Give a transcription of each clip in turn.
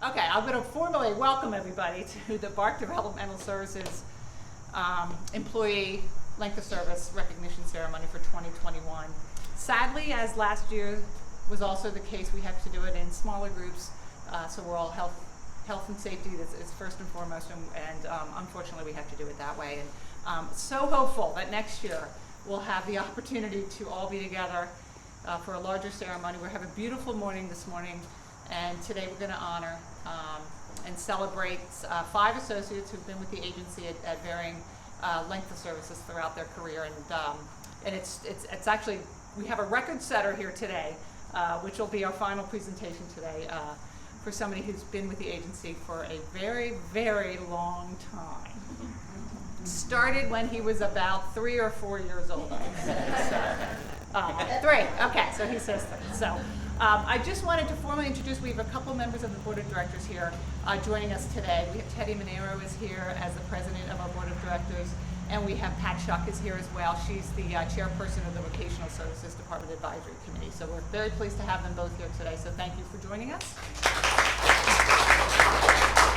Okay, I'm going to formally welcome everybody to the BARC Developmental Services Employee Length of Service Recognition Ceremony for 2021. Sadly, as last year was also the case, we have to do it in smaller groups, so we're all health and safety is first and foremost, and unfortunately we have to do it that way. And so hopeful that next year we'll have the opportunity to all be together for a larger ceremony. We have a beautiful morning this morning, and today we're going to honor and celebrate 5 associates who've been with the agency at varying length of services throughout their career. And it's actually, we have a record setter here today, which will be our final presentation today for somebody who's been with the agency for a very, very long time. Started when he was about 3 or 4 years old, I would say. So, 3. Okay, so he says 3. So I just wanted to formally introduce, we have a couple members of the Board of Directors here joining us today. We have Teddy Monero is here as the President of our Board of Directors, and we have Pat Shuck is here as well. She's the Chairperson of the Vocational Services Department Advisory Committee. So we're very pleased to have them both here today, so thank you for joining us.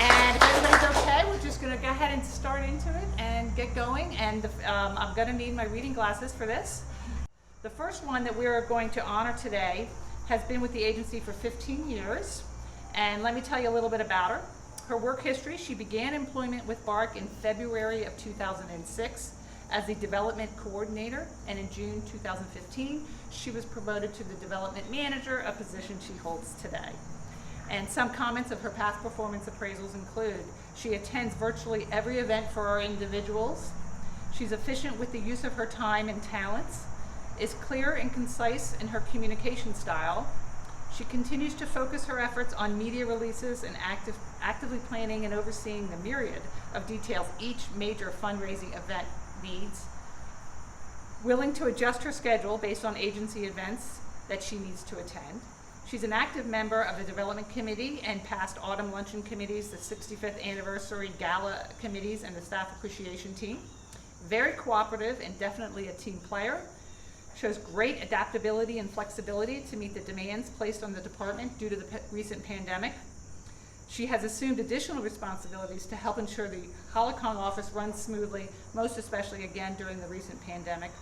And if everybody's okay, we're just going to go ahead and start into it and get going. And I'm going to need my reading glasses for this. The first one that we're going to honor today has been with the agency for 15 years. And let me tell you a little bit about her. Her work history: she began employment with BARC in February of 2006 as the development coordinator, and in June 2015, she was promoted to the development manager, a position she holds today. And some comments of her past performance appraisals include: she attends virtually every event for our individuals. She's efficient with the use of her time and talents, is clear and concise in her communication style. She continues to focus her efforts on media releases and actively planning and overseeing the myriad of details each major fundraising event needs. Willing to adjust her schedule based on agency events that she needs to attend. She's an active member of the Development Committee and past Autumn Luncheon Committees, the 65th Anniversary Gala Committees, and the Staff Appreciation Team. Very cooperative and definitely a team player. Shows great adaptability and flexibility to meet the demands placed on the department due to the recent pandemic. She has assumed additional responsibilities to help ensure the Holocong office runs smoothly, most especially again during the recent pandemic.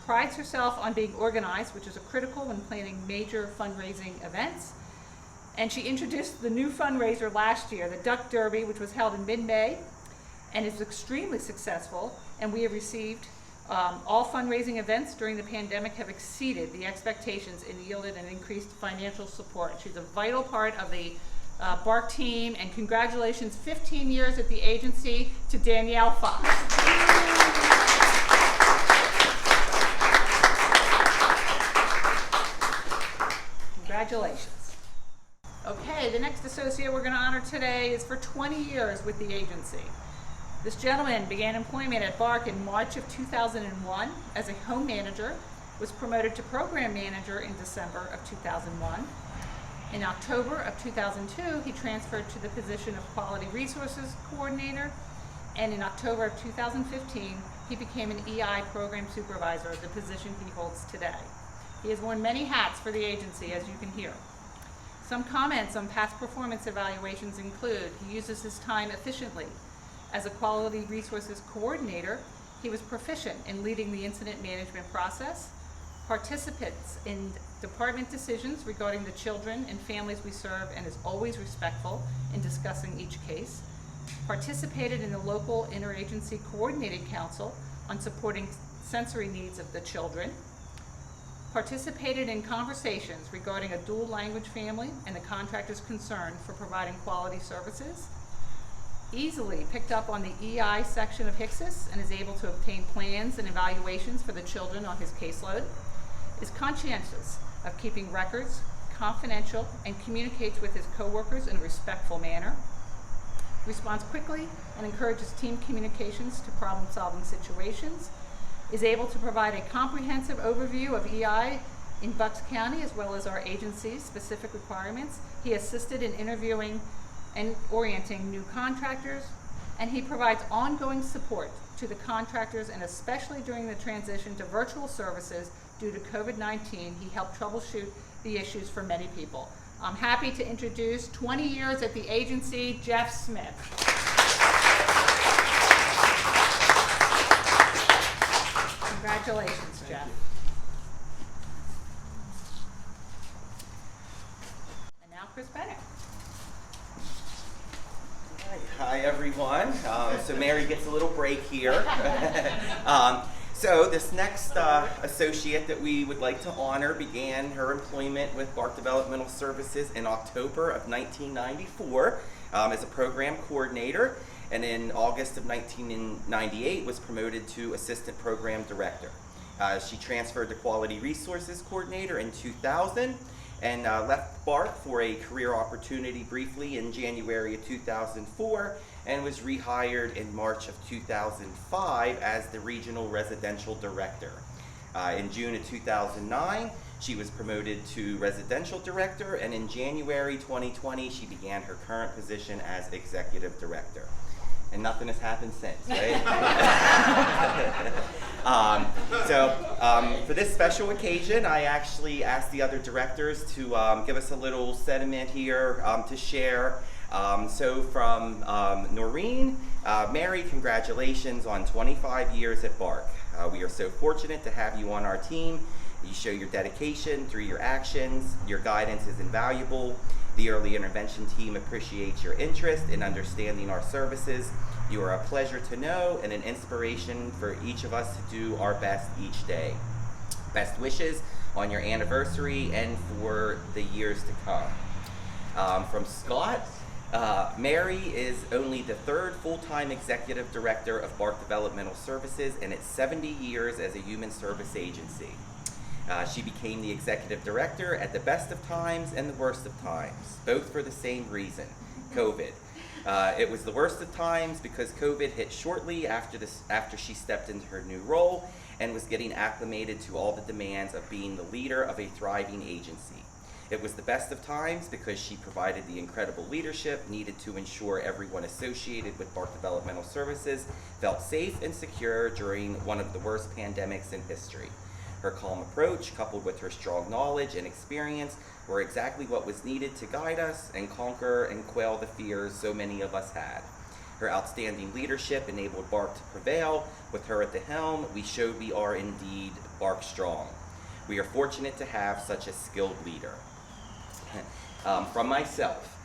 Prides herself on being organized, which is critical when planning major fundraising events. And she introduced the new fundraiser last year, the Duck Derby, which was held in mid-May, and is extremely successful. And we have received all fundraising events during the pandemic have exceeded the expectations and yielded an increased financial support. She's a vital part of the BARC team, and congratulations, 15 years at the agency, to Danielle Fox. Congratulations. Okay, the next associate we're going to honor today is for 20 years with the agency. This gentleman began employment at BARC in March of 2001 as a home manager, was promoted to program manager in December of 2001. In October of 2002, he transferred to the position of Quality Resources Coordinator, and in October of 2015, he became an EI Program Supervisor, the position he holds today. He has worn many hats for the agency, as you can hear. Some comments on past performance evaluations include: he uses his time efficiently. As a Quality Resources Coordinator, he was proficient in leading the incident management process, participates in department decisions regarding the children and families we serve, and is always respectful in discussing each case, participated in the local interagency coordinated council on supporting sensory needs of the children, participated in conversations regarding a dual language family and the contractor's concern for providing quality services, easily picked up on the EI section of HCSIS and is able to obtain plans and evaluations for the children on his caseload, is conscientious of keeping records confidential and communicates with his coworkers in a respectful manner, responds quickly and encourages team communications to problem-solving situations, is able to provide a comprehensive overview of EI in Bucks County as well as our agency's specific requirements. He assisted in interviewing and orienting new contractors, and he provides ongoing support to the contractors, and especially during the transition to virtual services due to COVID-19, he helped troubleshoot the issues for many people. I'm happy to introduce 20 years at the agency, Jeff Smith. Congratulations, Jeff. And now Chris Bennett. Hi everyone. So Mary gets a little break here. So this next associate that we would like to honor began her employment with BARC Developmental Services in October of 1994 as a program coordinator, and in August of 1998 was promoted to assistant program director. She transferred to quality resources coordinator in 2000 and left BARC for a career opportunity briefly in January of 2004 and was rehired in March of 2005 as the regional residential director. In June of 2009, she was promoted to residential director, and in January 2020, she began her current position as executive director. And nothing has happened since, right? For this special occasion, I actually asked the other directors to give us a little sentiment here to share. So from Noreen, Mary, congratulations on 25 years at BARC. We are so fortunate to have you on our team. You show your dedication through your actions. Your guidance is invaluable. The early intervention team appreciates your interest in understanding our services. You are a pleasure to know and an inspiration for each of us to do our best each day. Best wishes on your anniversary and for the years to come. From Scott, Mary is only the third full-time executive director of BARC Developmental Services in its 70 years as a human service agency. She became the executive director at the best of times and the worst of times, both for the same reason, COVID. It was the worst of times because COVID hit shortly after she stepped into her new role and was getting acclimated to all the demands of being the leader of a thriving agency. It was the best of times because she provided the incredible leadership needed to ensure everyone associated with BARC Developmental Services felt safe and secure during one of the worst pandemics in history. Her calm approach, coupled with her strong knowledge and experience, were exactly what was needed to guide us and conquer and quell the fears so many of us had. Her outstanding leadership enabled BARC to prevail. With her at the helm, we showed we are indeed BARC strong. We are fortunate to have such a skilled leader. From myself,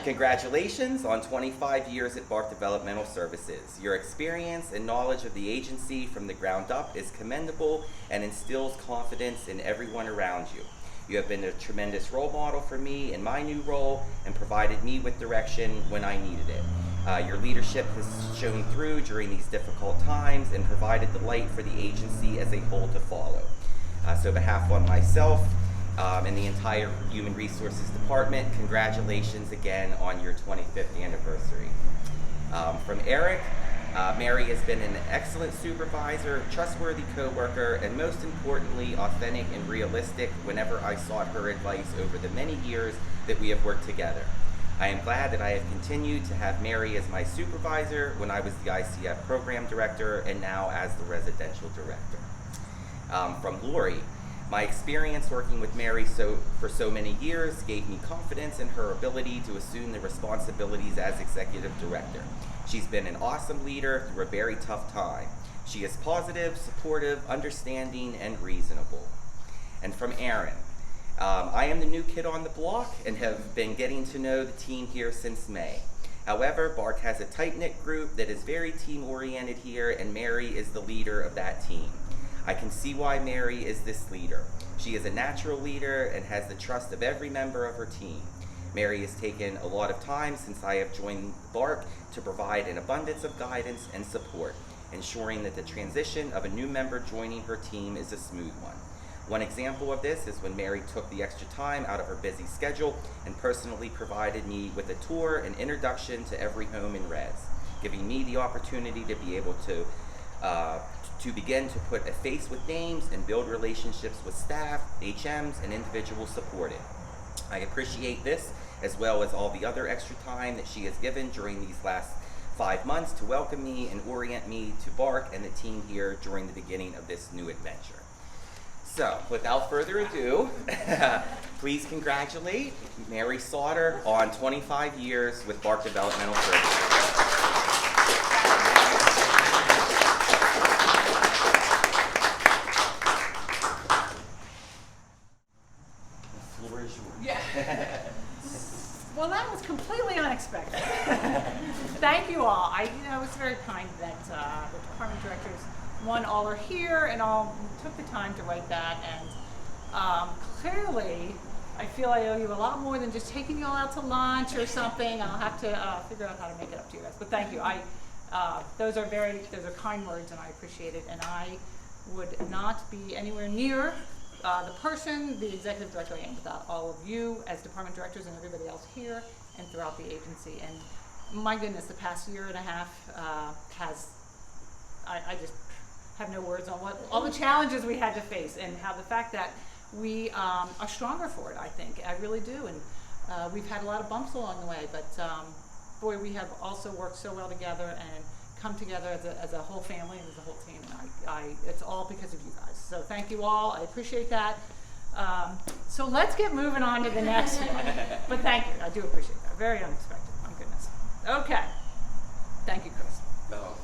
congratulations on 25 years at BARC Developmental Services. Your experience and knowledge of the agency from the ground up is commendable and instills confidence in everyone around you. You have been a tremendous role model for me in my new role and provided me with direction when I needed it. Your leadership has shown through during these difficult times and provided the light for the agency as a whole to follow. So on behalf of myself, and the entire Human Resources Department, congratulations again on your 25th anniversary. From Eric, Mary has been an excellent supervisor, trustworthy coworker, and most importantly, authentic and realistic whenever I sought her advice over the many years that we have worked together. I am glad that I have continued to have Mary as my supervisor when I was the ICF program director and now as the residential director. From Lori, my experience working with Mary for so many years gave me confidence in her ability to assume the responsibilities as executive director. She's been an awesome leader through a very tough time. She is positive, supportive, understanding, and reasonable. And from Aaron, I am the new kid on the block and have been getting to know the team here since May. However, BARC has a tight-knit group that is very team-oriented here, and Mary is the leader of that team. I can see why Mary is this leader. She is a natural leader and has the trust of every member of her team. Mary has taken a lot of time since I have joined BARC to provide an abundance of guidance and support, ensuring that the transition of a new member joining her team is a smooth one. One example of this is when Mary took the extra time out of her busy schedule and personally provided me with a tour and introduction to every home in Res, giving me the opportunity to be able to begin to put a face with names and build relationships with staff, HMs, and individuals supported. I appreciate this, as well as all the other extra time that she has given during these last 5 months to welcome me and orient me to BARC and the team here during the beginning of this new adventure. So, without further ado, please congratulate Mary Sauter on 25 years with BARC Developmental Services. The floor is yours. Yeah. Well, that was completely unexpected. Thank you all. It was very kind that the department directors, all are here and all took the time to write that. And clearly, I feel I owe you a lot more than just taking you all out to lunch or something. I'll have to figure out how to make it up to you guys. But thank you. Those are kind words, and I appreciate it. And I would not be anywhere near the executive director I am without all of you as department directors and everybody else here and throughout the agency. And my goodness, the past year and a half I just have no words on all the challenges we had to face and how the fact that we are stronger for it, I think. I really do. And we've had a lot of bumps along the way, but boy, we have also worked so well together and come together as a whole family and as a whole team. And it's all because of you guys. So thank you all. I appreciate that. So let's get moving on to the next one. But thank you. I do appreciate that. Very unexpected. My goodness. Okay. Thank you, Chris. No.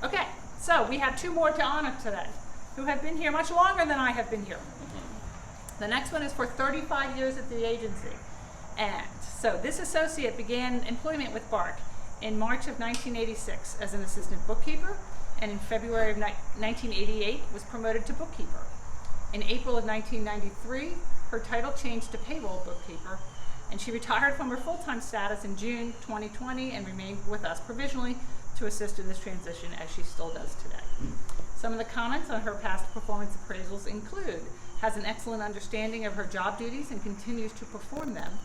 Okay. So we have two more to honor today who have been here much longer than I have been here. The next one is for 35 years at the agency. And so this associate began employment with BARC in March of 1986 as an assistant bookkeeper, and in February of 1988 was promoted to bookkeeper. In April of 1993, her title changed to payroll bookkeeper, and she retired from her full-time status in June 2020 and remained with us provisionally to assist in this transition, as she still does today. Some of the comments on her past performance appraisals include: has an excellent understanding of her job duties and continues to perform them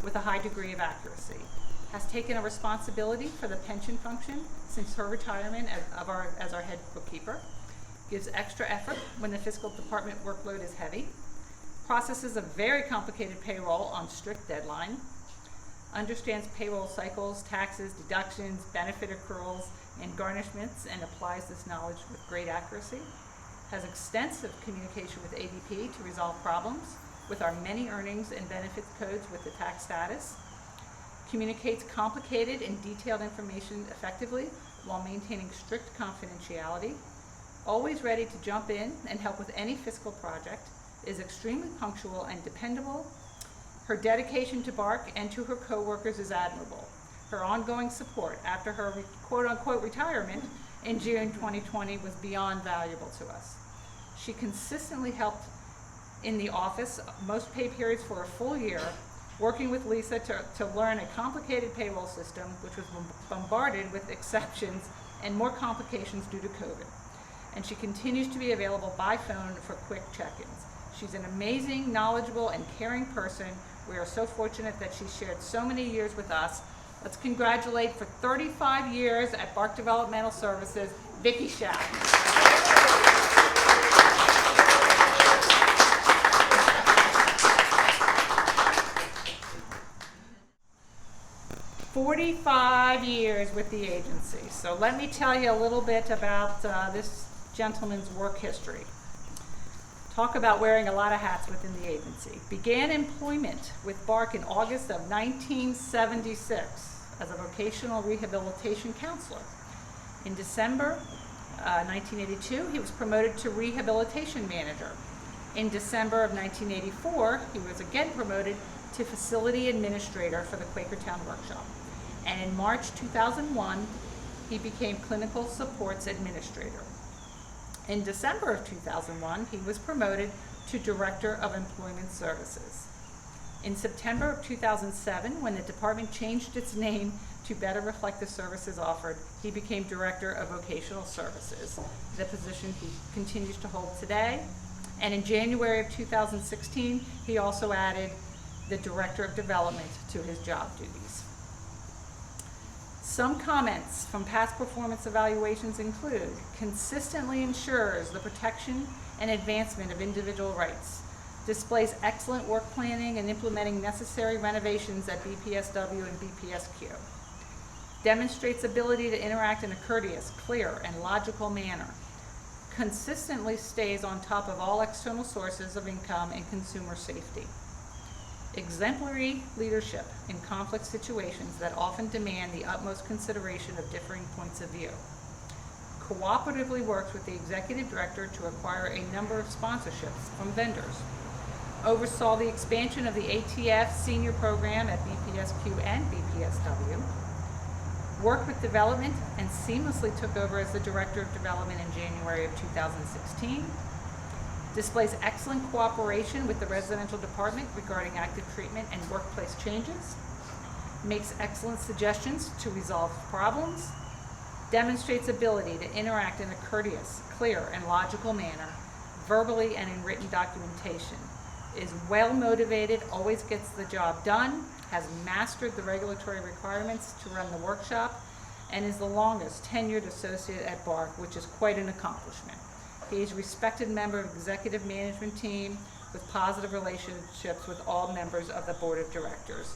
with a high degree of accuracy. Has taken a responsibility for the pension function since her retirement as our head bookkeeper. Gives extra effort when the fiscal department workload is heavy. Processes a very complicated payroll on strict deadline. Understands payroll cycles, taxes, deductions, benefit accruals, and garnishments, and applies this knowledge with great accuracy. Has extensive communication with ADP to resolve problems with our many earnings and benefits codes with the tax status. Communicates complicated and detailed information effectively while maintaining strict confidentiality. Always ready to jump in and help with any fiscal project. Is extremely punctual and dependable. Her dedication to BARC and to her coworkers is admirable. Her ongoing support after her quote-unquote retirement in June 2020 was beyond valuable to us. She consistently helped in the office most pay periods for a full year, working with Lisa to learn a complicated payroll system, which was bombarded with exceptions and more complications due to COVID. And she continues to be available by phone for quick check-ins. She's an amazing, knowledgeable, and caring person. We are so fortunate that she shared so many years with us. Let's congratulate for 35 years at BARC Developmental Services, Vicki Schaff. 45 years with the agency. So let me tell you a little bit about this gentleman's work history. Talk about wearing a lot of hats within the agency. Began employment with BARC in August of 1976 as a vocational rehabilitation counselor. In December 1982, he was promoted to rehabilitation manager. In December of 1984, he was again promoted to facility administrator for the Quakertown workshop. And in March 2001, he became clinical supports administrator. In December of 2001, he was promoted to Director of Employment Services. In September of 2007, when the department changed its name to better reflect the services offered, he became Director of Vocational Services, the position he continues to hold today. And in January of 2016, he also added the Director of Development to his job duties. Some comments from past performance evaluations include: consistently ensures the protection and advancement of individual rights, displays excellent work planning and implementing necessary renovations at BPSW and BPSQ, demonstrates ability to interact in a courteous, clear, and logical manner, consistently stays on top of all external sources of income and consumer safety. Exemplary leadership in conflict situations that often demand the utmost consideration of differing points of view. Cooperatively works with the executive director to acquire a number of sponsorships from vendors. Oversaw the expansion of the ATF senior program at BPSQ and BPSW. Worked with development and seamlessly took over as the Director of Development in January of 2016. Displays excellent cooperation with the residential department regarding active treatment and workplace changes. Makes excellent suggestions to resolve problems. Demonstrates ability to interact in a courteous, clear, and logical manner, verbally and in written documentation. Is well motivated, always gets the job done, has mastered the regulatory requirements to run the workshop, and is the longest tenured associate at BARC, which is quite an accomplishment. He is a respected member of the executive management team with positive relationships with all members of the board of directors.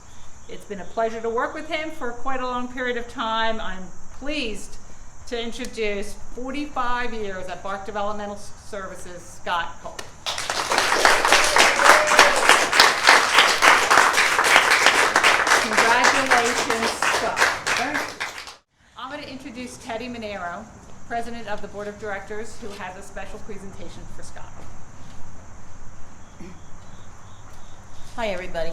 It's been a pleasure to work with him for quite a long period of time. I'm pleased to introduce 45 years at BARC Developmental Services, Scott Cole. Congratulations, Scott. I'm going to introduce Teddy Monero, President of the Board of Directors, who has a special presentation for Scott. Hi, everybody.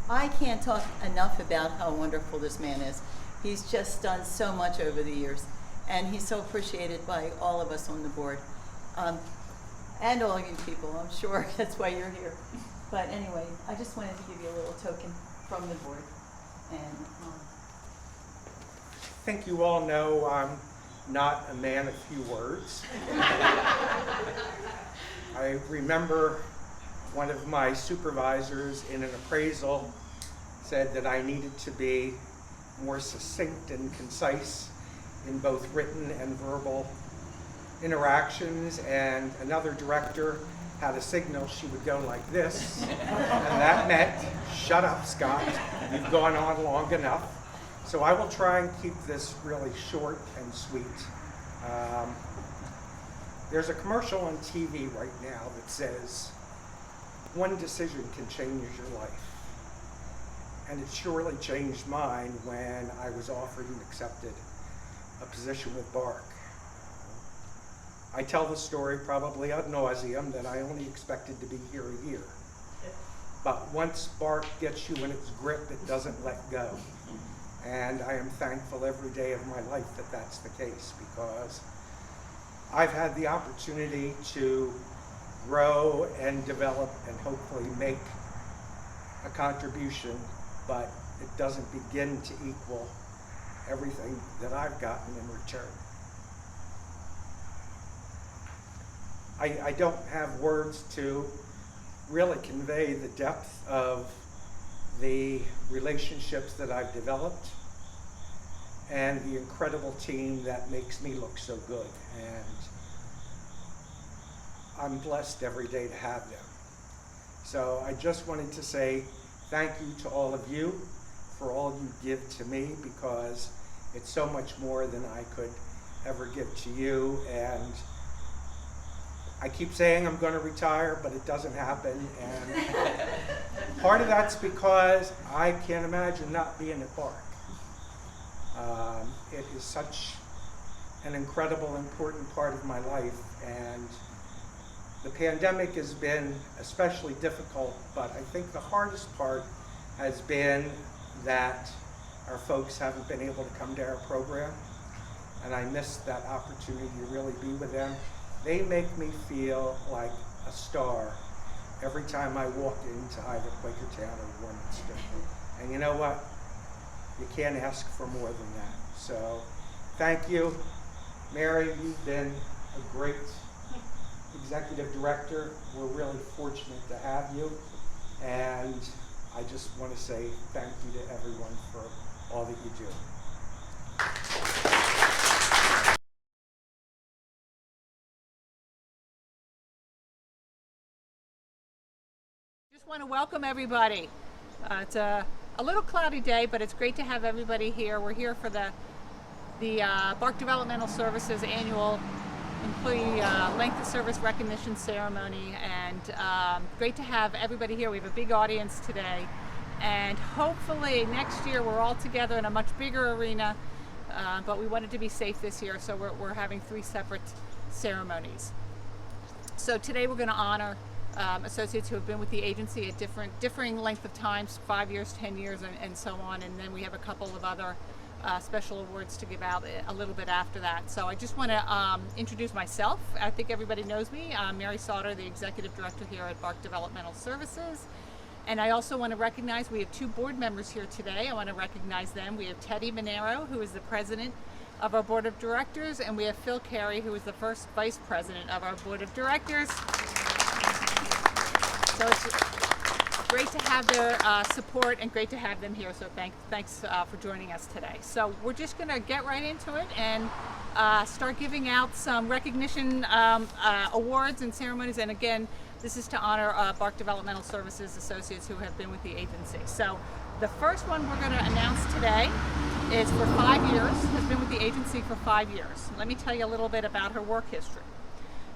I can't talk enough about how wonderful this man is. He's just done so much over the years, and he's so appreciated by all of us on the board, and all you people. I'm sure that's why you're here. But anyway, I just wanted to give you a little token from the board. And I think you all know I'm not a man of few words. I remember one of my supervisors in an appraisal said that I needed to be more succinct and concise in both written and verbal interactions, and another director had a signal she would go like this, and that meant, shut up, Scott, you've gone on long enough. So I will try and keep this really short and sweet. There's a commercial on TV right now that says, one decision can change your life. And it surely changed mine when I was offered and accepted a position with BARC. I tell the story probably ad nauseum that I only expected to be here a year. But once BARC gets you in its grip, it doesn't let go. And I am thankful every day of my life that that's the case, because I've had the opportunity to grow and develop and hopefully make a contribution, but it doesn't begin to equal everything that I've gotten in return. I don't have words to really convey the depth of the relationships that I've developed and the incredible team that makes me look so good. And I'm blessed every day to have them. So I just wanted to say thank you to all of you for all you give to me, because it's so much more than I could ever give to you. And I keep saying I'm going to retire, but it doesn't happen. And part of that's because I can't imagine not being at BARC. It is such an incredible, important part of my life. And the pandemic has been especially difficult, but I think the hardest part has been that our folks haven't been able to come to our program. And I missed that opportunity to really be with them. They make me feel like a star every time I walk into either Quakertown or Warminster. And you know what? You can't ask for more than that. So thank you. Mary, you've been a great executive director. We're really fortunate to have you. And I just want to say thank you to everyone for all that you do. Just want to welcome everybody. It's a little cloudy day, but it's great to have everybody here. We're here for the BARC Developmental Services annual employee length of service recognition ceremony, and great to have everybody here. We have a big audience today, and hopefully next year we're all together in a much bigger arena, but we wanted to be safe this year, so we're having 3 separate ceremonies. So today we're going to honor associates who have been with the agency at differing length of times, 5 years, 10 years, and so on, and then we have a couple of other special awards to give out a little bit after that. So I just want to introduce myself. I think everybody knows me. I'm Mary Sauter, the Executive Director here at BARC Developmental Services. And I also want to recognize we have 2 board members here today. I want to recognize them. We have Teddy Monero, who is the President of our Board of Directors, and we have Phil Carey, who is the first Vice President of our Board of Directors. So it's great to have their support and great to have them here. So thanks for joining us today. So we're just going to get right into it and start giving out some recognition awards and ceremonies. And again, this is to honor BARC Developmental Services associates who have been with the agency. So the first one we're going to announce today is for 5 years, has been with the agency for 5 years. Let me tell you a little bit about her work history.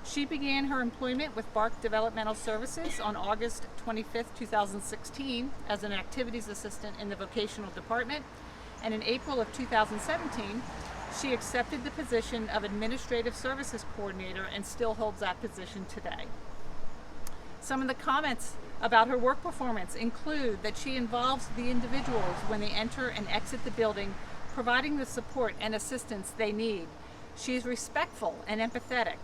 She began her employment with BARC Developmental Services on August 25th, 2016 as an activities assistant in the vocational department, and in April of 2017 she accepted the position of administrative services coordinator and still holds that position today. Some of the comments about her work performance include that she involves the individuals when they enter and exit the building, providing the support and assistance they need. She is respectful and empathetic.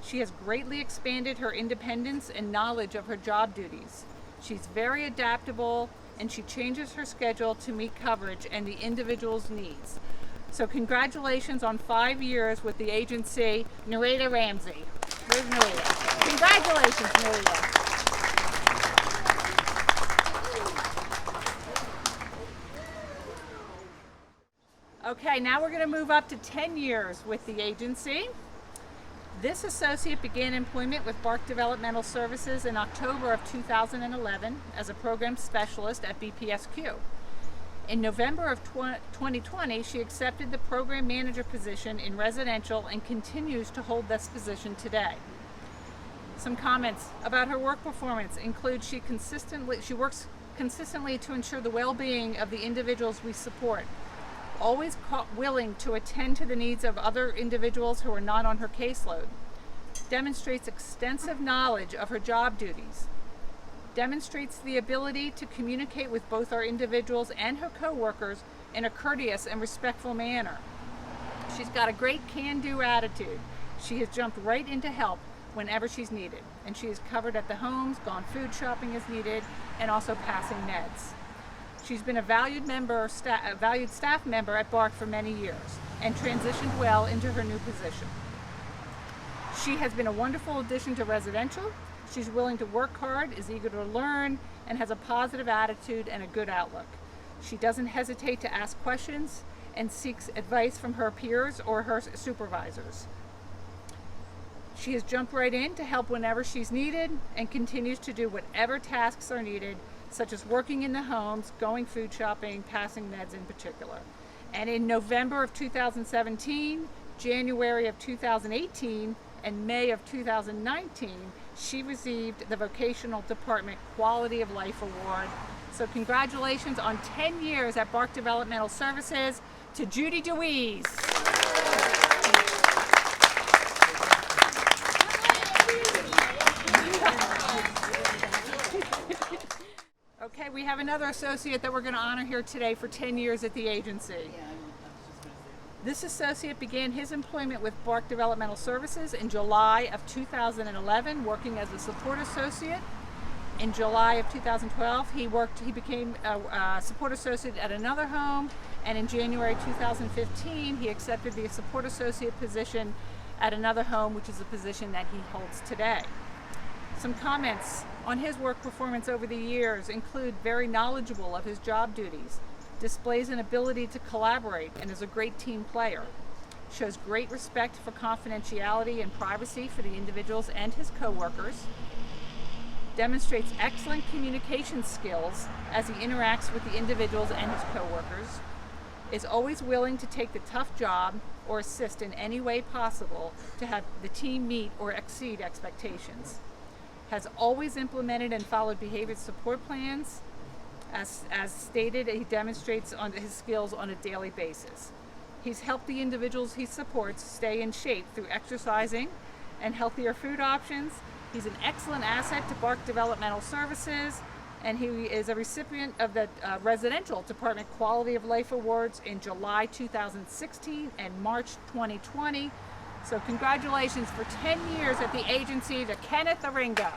She has greatly expanded her independence and knowledge of her job duties. She's very adaptable, and she changes her schedule to meet coverage and the individual's needs. So congratulations on 5 years with the agency, Narita Ramsey. Where's Narita? Congratulations, Narita. Okay, now we're going to move up to 10 years with the agency. This associate began employment with BARC Developmental Services in October of 2011 as a program specialist at BPSQ. In November of 2020, she accepted the program manager position in residential and continues to hold this position today. Some comments about her work performance include she works consistently to ensure the well-being of the individuals we support, always willing to attend to the needs of other individuals who are not on her caseload, demonstrates extensive knowledge of her job duties, demonstrates the ability to communicate with both our individuals and her coworkers in a courteous and respectful manner. She's got a great can-do attitude. She has jumped right into help whenever she's needed, and she is covered at the homes, gone food shopping as needed, and also passing meds. She's been a valued staff member at BARC for many years and transitioned well into her new position. She has been a wonderful addition to residential. She's willing to work hard, is eager to learn, and has a positive attitude and a good outlook. She doesn't hesitate to ask questions and seeks advice from her peers or her supervisors. She has jumped right in to help whenever she's needed and continues to do whatever tasks are needed, such as working in the homes, going food shopping, passing meds in particular. And in November of 2017, January of 2018, and May of 2019, she received the Vocational Department Quality of Life Award. So congratulations on 10 years at BARC Developmental Services to Judy DeWeese. Okay, we have another associate that we're going to honor here today for 10 years at the agency. This associate began his employment with BARC Developmental Services in July of 2011, working as a support associate. In July of 2012, he became a support associate at another home, and in January 2015, he accepted the support associate position at another home, which is a position that he holds today. Some comments on his work performance over the years include very knowledgeable of his job duties, displays an ability to collaborate, and is a great team player, shows great respect for confidentiality and privacy for the individuals and his coworkers, demonstrates excellent communication skills as he interacts with the individuals and his coworkers, is always willing to take the tough job or assist in any way possible to have the team meet or exceed expectations. Has always implemented and followed behavior support plans. As stated, he demonstrates on his skills on a daily basis. He's helped the individuals he supports stay in shape through exercising and healthier food options. He's an excellent asset to BARC Developmental Services, and he is a recipient of the Residential Department Quality of Life Awards in July 2016 and March 2020. So congratulations for 10 years at the agency to Kenneth Aringo.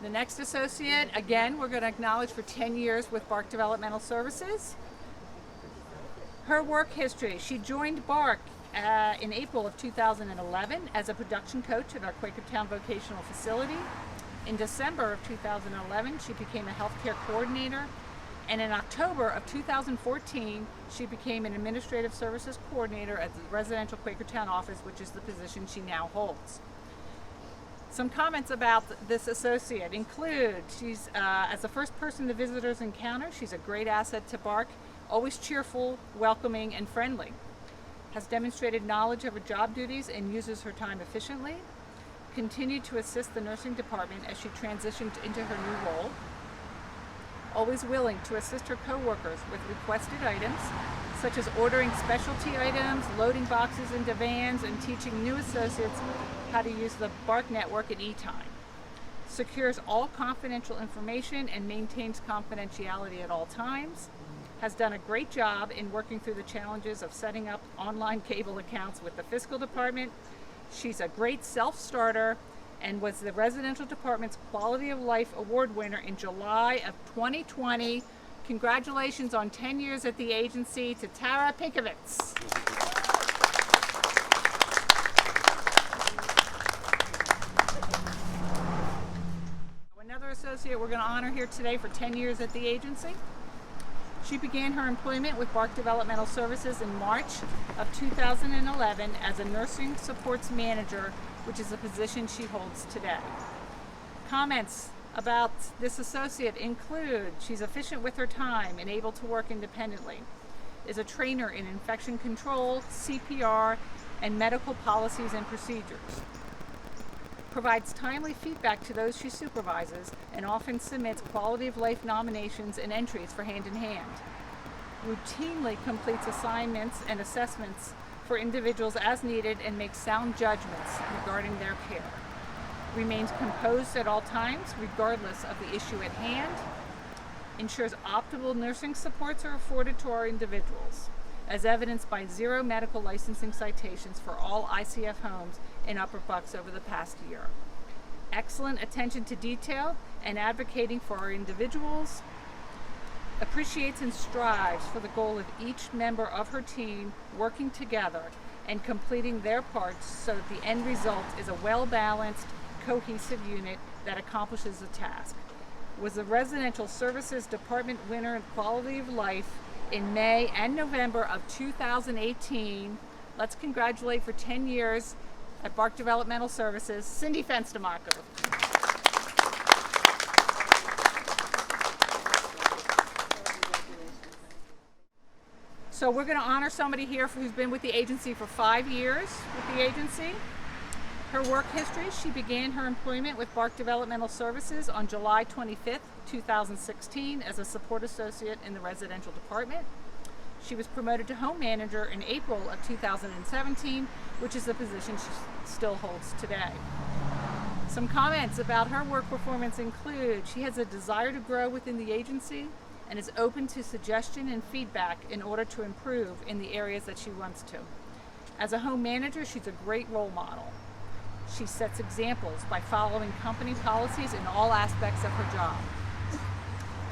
The next associate, again, we're going to acknowledge for 10 years with BARC Developmental Services. Her work history: she joined BARC in April of 2011 as a production coach at our Quakertown Vocational Facility. In December of 2011, she became a healthcare coordinator, and in October of 2014, she became an administrative services coordinator at the residential Quakertown office, which is the position she now holds. Some comments about this associate include she's, as the first person the visitors encounter, she's a great asset to BARC, always cheerful, welcoming, and friendly. Has demonstrated knowledge of her job duties and uses her time efficiently. Continued to assist the nursing department as she transitioned into her new role. Always willing to assist her coworkers with requested items, such as ordering specialty items, loading boxes into vans, and teaching new associates how to use the BARC network at e-time. Secures all confidential information and maintains confidentiality at all times. Has done a great job in working through the challenges of setting up online cable accounts with the fiscal department. She's a great self-starter and was the residential department's Quality of Life Award winner in July of 2020. Congratulations on 10 years at the agency to Tara Pinkovitz. Another associate we're going to honor here today for 10 years at the agency. She began her employment with BARC Developmental Services in March of 2011 as a nursing supports manager, which is a position she holds today. Comments about this associate include she's efficient with her time and able to work independently, is a trainer in infection control, CPR, and medical policies and procedures. Provides timely feedback to those she supervises and often submits quality of life nominations and entries for Hand in Hand. Routinely completes assignments and assessments for individuals as needed and makes sound judgments regarding their care. Remains composed at all times regardless of the issue at hand. Ensures optimal nursing supports are afforded to our individuals, as evidenced by 0 medical licensing citations for all ICF homes in Upper Bucks over the past year. Excellent attention to detail and advocating for our individuals. Appreciates and strives for the goal of each member of her team working together and completing their parts so that the end result is a well-balanced, cohesive unit that accomplishes the task. Was the Residential Services Department winner in Quality of Life in May and November of 2018. Let's congratulate for 10 years at BARC Developmental Services, Cindy Fenstermacher. So we're going to honor somebody here who's been with the agency for 5 years with the agency. Her work history: she began her employment with BARC Developmental Services on July 25th, 2016 as a support associate in the residential department. She was promoted to home manager in April of 2017, which is the position she still holds today. Some comments about her work performance include she has a desire to grow within the agency and is open to suggestion and feedback in order to improve in the areas that she wants to. As a home manager, she's a great role model. She sets examples by following company policies in all aspects of her job.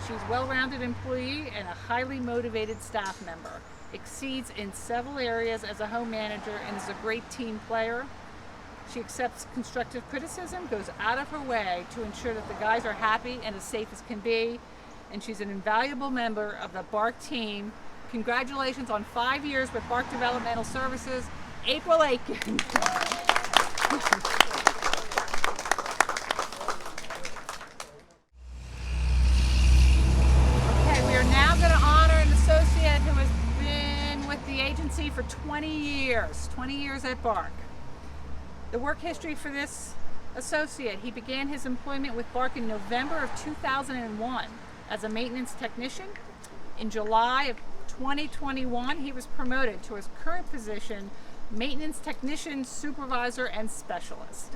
She's a well-rounded employee and a highly motivated staff member. Exceeds in several areas as a home manager and is a great team player. She accepts constructive criticism, goes out of her way to ensure that the guys are happy and as safe as can be. And she's an invaluable member of the BARC team. Congratulations on 5 years with BARC Developmental Services, April Aiken. agency for 20 years at BARC. The work history for this associate, he began his employment with BARC in November of 2001 as a maintenance technician. In July of 2021, he was promoted to his current position, maintenance technician, supervisor, and specialist.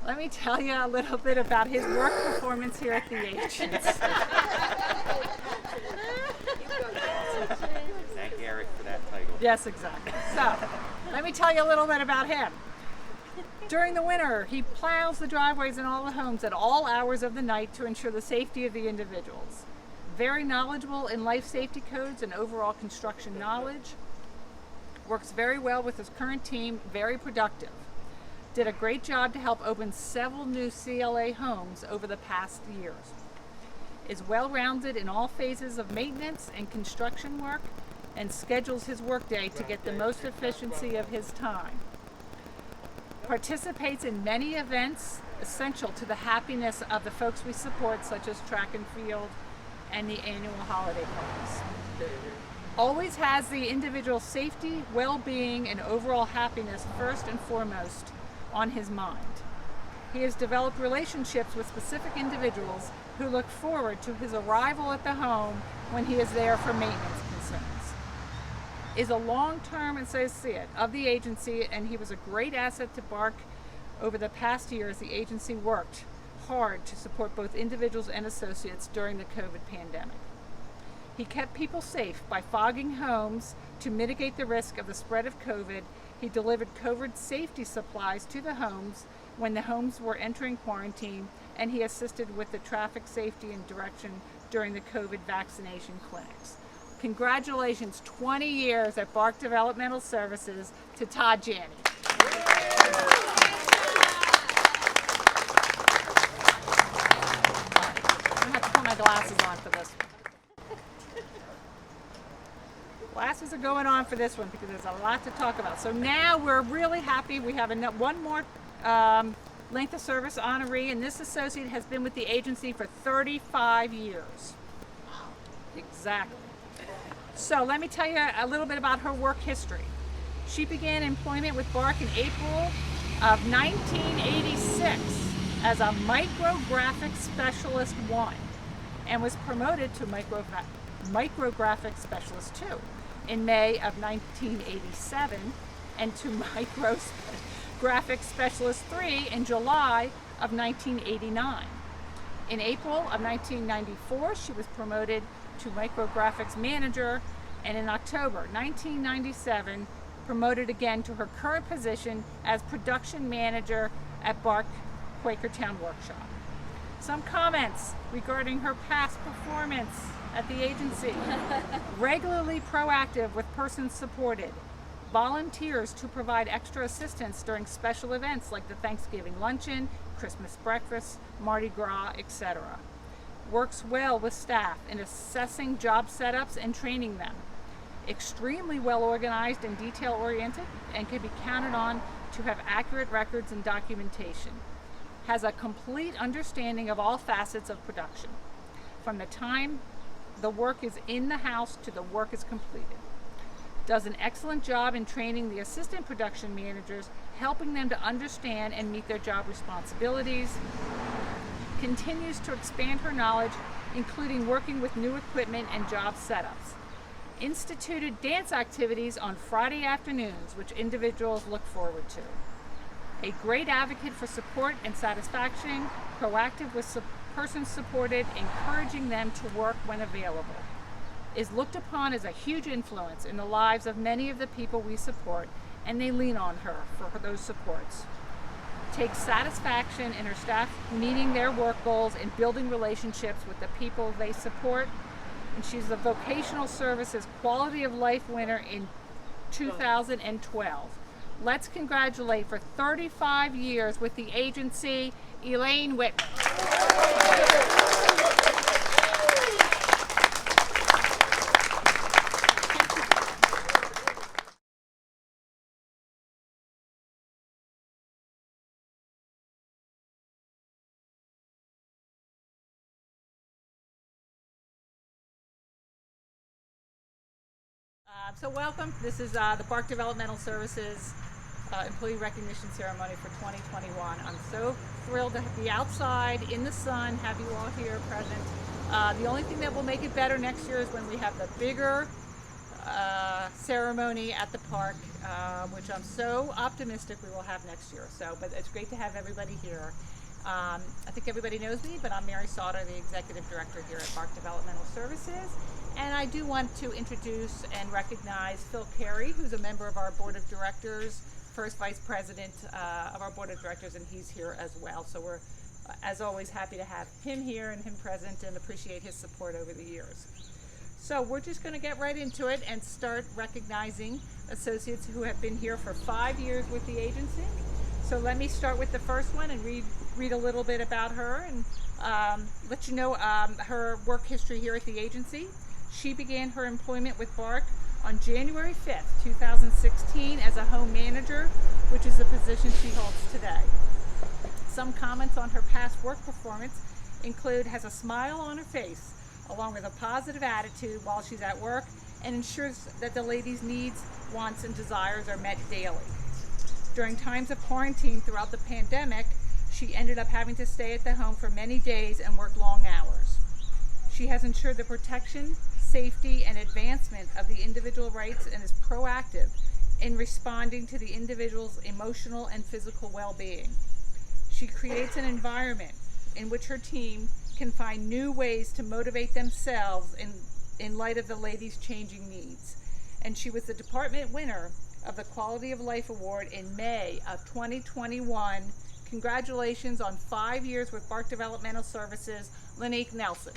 Let me tell you a little bit about his work performance here at the agency. Thank Eric for that title. Yes, exactly. So, let me tell you a little bit about him. During the winter, he plows the driveways in all the homes at all hours of the night to ensure the safety of the individuals. Very knowledgeable in life safety codes and overall construction knowledge. Works very well with his current team, very productive. Did a great job to help open several new CLA homes over the past years. Is well-rounded in all phases of maintenance and construction work and schedules his workday to get the most efficiency of his time. Participates in many events essential to the happiness of the folks we support, such as track and field and the annual holiday parties. Always has the individual safety, well-being, and overall happiness first and foremost on his mind. He has developed relationships with specific individuals who look forward to his arrival at the home when he is there for maintenance concerns. Is a long-term associate of the agency, and he was a great asset to BARC over the past year as the agency worked hard to support both individuals and associates during the COVID pandemic. He kept people safe by fogging homes to mitigate the risk of the spread of COVID. He delivered COVID safety supplies to the homes when the homes were entering quarantine, and he assisted with the traffic safety and direction during the COVID vaccination clinics. Congratulations, 20 years at BARC Developmental Services to Todd Janney. I'm going to have to put my glasses on for this one. Glasses are going on for this one because there's a lot to talk about. So now we're really happy. We have one more length of service honoree, and this associate has been with the agency for 35 years. Exactly. So let me tell you a little bit about her work history. She began employment with BARC in April of 1986 as a micrographic specialist 1 and was promoted to micrographic specialist 2 in May of 1987 and to micrographic specialist 3 in July of 1989. In April of 1994, she was promoted to micrographics manager, and in October 1997 promoted again to her current position as production manager at BARC Quakertown Workshop. Some comments regarding her past performance at the agency. Regularly proactive with persons supported. Volunteers to provide extra assistance during special events like the Thanksgiving luncheon, Christmas breakfast, Mardi Gras, etc. Works well with staff in assessing job setups and training them. Extremely well organized and detail oriented, and can be counted on to have accurate records and documentation. Has a complete understanding of all facets of production, from the time the work is in the house to the work is completed. Does an excellent job in training the assistant production managers, helping them to understand and meet their job responsibilities. Continues to expand her knowledge, including working with new equipment and job setups. Instituted dance activities on Friday afternoons, which individuals look forward to. A great advocate for support and satisfaction, proactive with persons supported, encouraging them to work when available. Is looked upon as a huge influence in the lives of many of the people we support, and they lean on her for those supports. Takes satisfaction in her staff meeting their work goals and building relationships with the people they support. And she's the Vocational Services Quality of Life winner in 2012. Let's congratulate for 35 years with the agency, Elaine Whitman. So welcome. This is the BARC Developmental Services Employee Recognition Ceremony for 2021. I'm so thrilled to be outside in the sun, have you all here present. The only thing that will make it better next year is when we have the bigger ceremony at the park, which I'm so optimistic we will have next year. But it's great to have everybody here. I think everybody knows me, but I'm Mary Sauter, the Executive Director here at BARC Developmental Services. And I do want to introduce and recognize Phil Carey, who's a member of our Board of Directors, first Vice President of our Board of Directors, and he's here as well. So we're, as always, happy to have him here and him present and appreciate his support over the years. So we're just going to get right into it and start recognizing associates who have been here for 5 years with the agency. So let me start with the first one and read a little bit about her and let you know her work history here at the agency. She began her employment with BARC on January 5th, 2016 as a home manager, which is the position she holds today. Some comments on her past work performance include has a smile on her face, along with a positive attitude while she's at work, and ensures that the ladies' needs, wants, and desires are met daily. During times of quarantine throughout the pandemic, she ended up having to stay at the home for many days and work long hours. She has ensured the protection, safety, and advancement of the individual rights and is proactive in responding to the individual's emotional and physical well-being. She creates an environment in which her team can find new ways to motivate themselves in light of the ladies' changing needs. And she was the department winner of the Quality of Life Award in May of 2021. Congratulations on 5 years with BARC Developmental Services, Linique Nelson.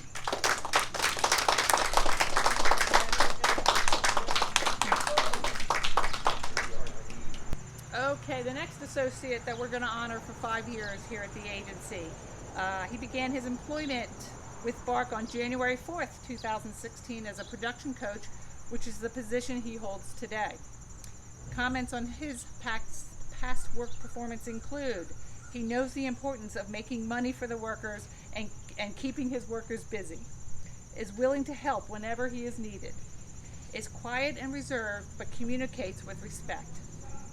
Okay, the next associate that we're going to honor for 5 years here at the agency. He began his employment with BARC on January 4th, 2016 as a production coach, which is the position he holds today. Comments on his past work performance include, he knows the importance of making money for the workers and keeping his workers busy, is willing to help whenever he is needed, is quiet and reserved but communicates with respect,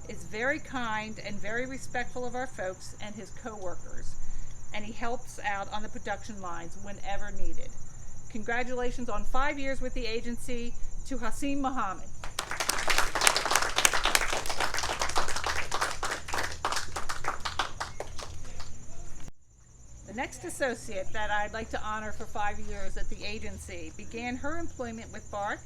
is very kind and very respectful of our folks and his co-workers, and he helps out on the production lines whenever needed. Congratulations on 5 years with the agency to Hassim Mohammed. The next associate that I'd like to honor for 5 years at the agency began her employment with BARC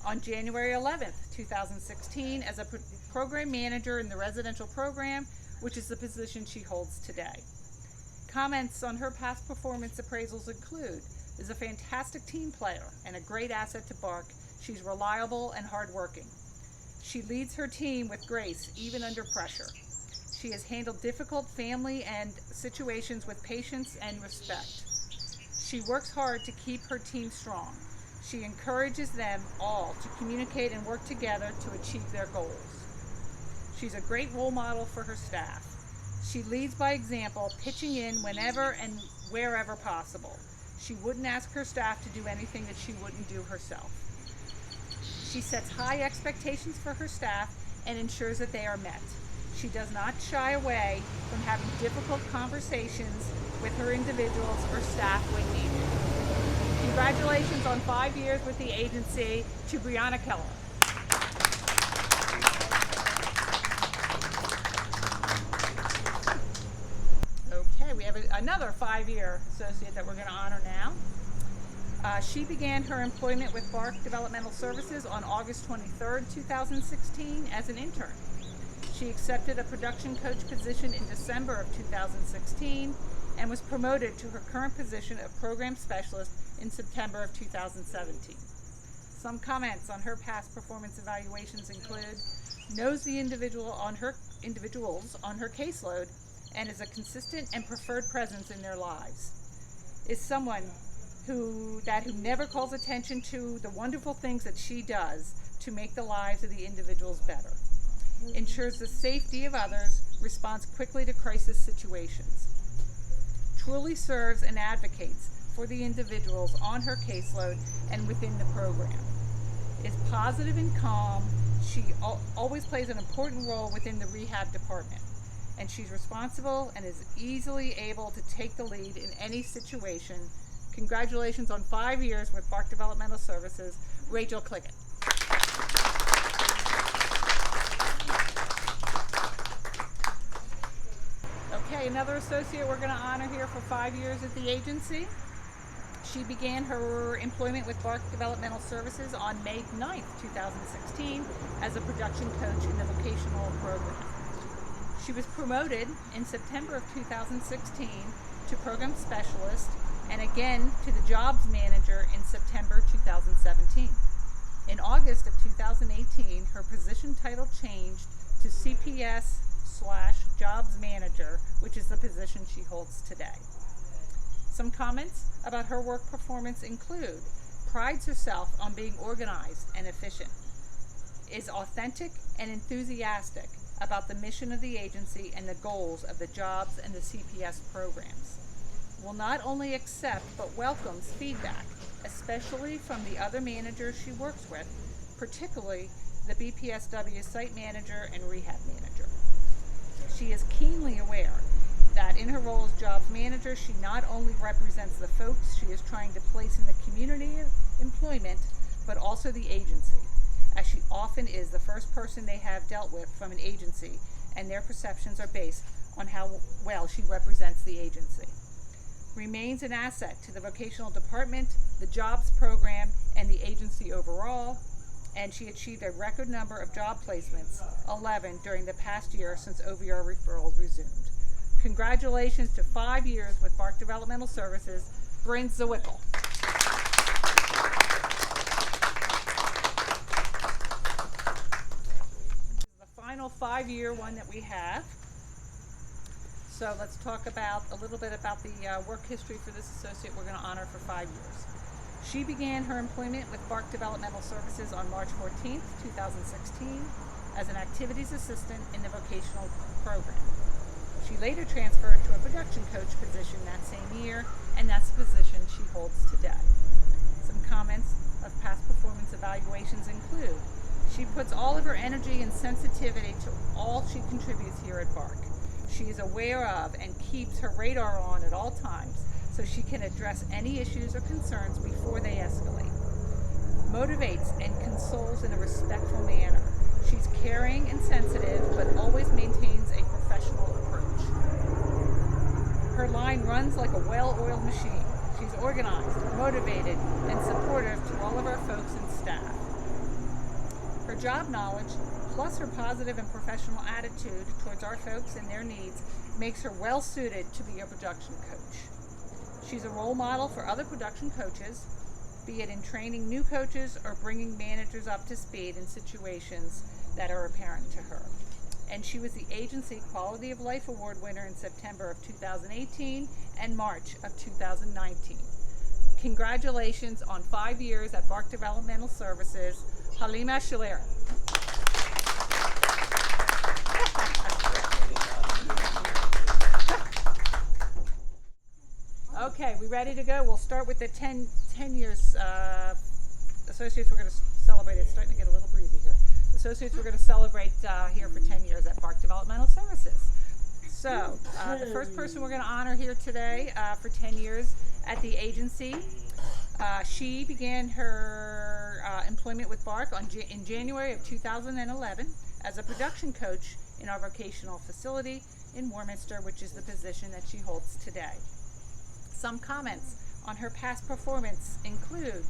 on January 11th, 2016 as a program manager in the residential program, which is the position she holds today. Comments on her past performance appraisals include, is a fantastic team player and a great asset to BARC. She's reliable and hardworking. She leads her team with grace, even under pressure. She has handled difficult family and situations with patience and respect. She works hard to keep her team strong. She encourages them all to communicate and work together to achieve their goals. She's a great role model for her staff. She leads by example, pitching in whenever and wherever possible. She wouldn't ask her staff to do anything that she wouldn't do herself. She sets high expectations for her staff and ensures that they are met. She does not shy away from having difficult conversations with her individuals or staff when needed. Congratulations on 5 years with the agency to Brianna Keller. Okay, we have another 5-year associate that we're going to honor now. She began her employment with BARC Developmental Services on August 23rd, 2016 as an intern. She accepted a production coach position in December of 2016 and was promoted to her current position of program specialist in September of 2017. Some comments on her past performance evaluations include, knows the individuals on her caseload and is a consistent and preferred presence in their lives, is someone who never calls attention to the wonderful things that she does to make the lives of the individuals better, ensures the safety of others, responds quickly to crisis situations, truly serves and advocates for the individuals on her caseload and within the program, is positive and calm. She always plays an important role within the rehab department, and she's responsible and is easily able to take the lead in any situation. Congratulations on 5 years with BARC Developmental Services, Rachel Clickett. Okay, another associate we're going to honor here for 5 years at the agency. She began her employment with BARC Developmental Services on May 9th, 2016 as a production coach in the vocational program. She was promoted in September of 2016 to program specialist and again to the jobs manager in September 2017. In August of 2018, her position title changed to CPS/jobs manager, which is the position she holds today. Some comments about her work performance include: prides herself on being organized and efficient, is authentic and enthusiastic about the mission of the agency and the goals of the jobs and the CPS programs, will not only accept but welcomes feedback, especially from the other managers she works with, particularly the BPSW site manager and rehab manager. She is keenly aware that in her role as jobs manager, she not only represents the folks she is trying to place in the community of employment, but also the agency, as she often is the first person they have dealt with from an agency, and their perceptions are based on how well she represents the agency. Remains an asset to the vocational department, the jobs program, and the agency overall, and she achieved a record number of job placements, 11 during the past year since OVR referrals resumed. Congratulations to 5 years with BARC Developmental Services, Bryn Zawickel. This is the final 5-year one that we have. So let's talk about a little bit about the work history for this associate we're going to honor for 5 years. She began her employment with BARC Developmental Services on March 14th, 2016 as an activities assistant in the vocational program. She later transferred to a production coach position that same year, and that's the position she holds today. Some comments of past performance evaluations include: she puts all of her energy and sensitivity to all she contributes here at BARC. She is aware of and keeps her radar on at all times so she can address any issues or concerns before they escalate. Motivates and consoles in a respectful manner. She's caring and sensitive, but always maintains a professional approach. Her line runs like a well-oiled machine. She's organized, motivated, and supportive to all of our folks and staff. Her job knowledge, plus her positive and professional attitude towards our folks and their needs, makes her well suited to be a production coach. She's a role model for other production coaches, be it in training new coaches or bringing managers up to speed in situations that are apparent to her. And she was the Agency Quality of Life Award winner in September of 2018 and March of 2019. Congratulations on 5 years at BARC Developmental Services, Halima Shalera. Okay, we ready to go? We'll start with the 10 years associates we're going to celebrate. It's starting to get a little breezy here. Associates we're going to celebrate here for 10 years at BARC Developmental Services. So, the first person we're going to honor here today for 10 years at the agency, she began her employment with BARC in January of 2011 as a production coach in our vocational facility in Warminster, which is the position that she holds today. Some comments on her past performance include: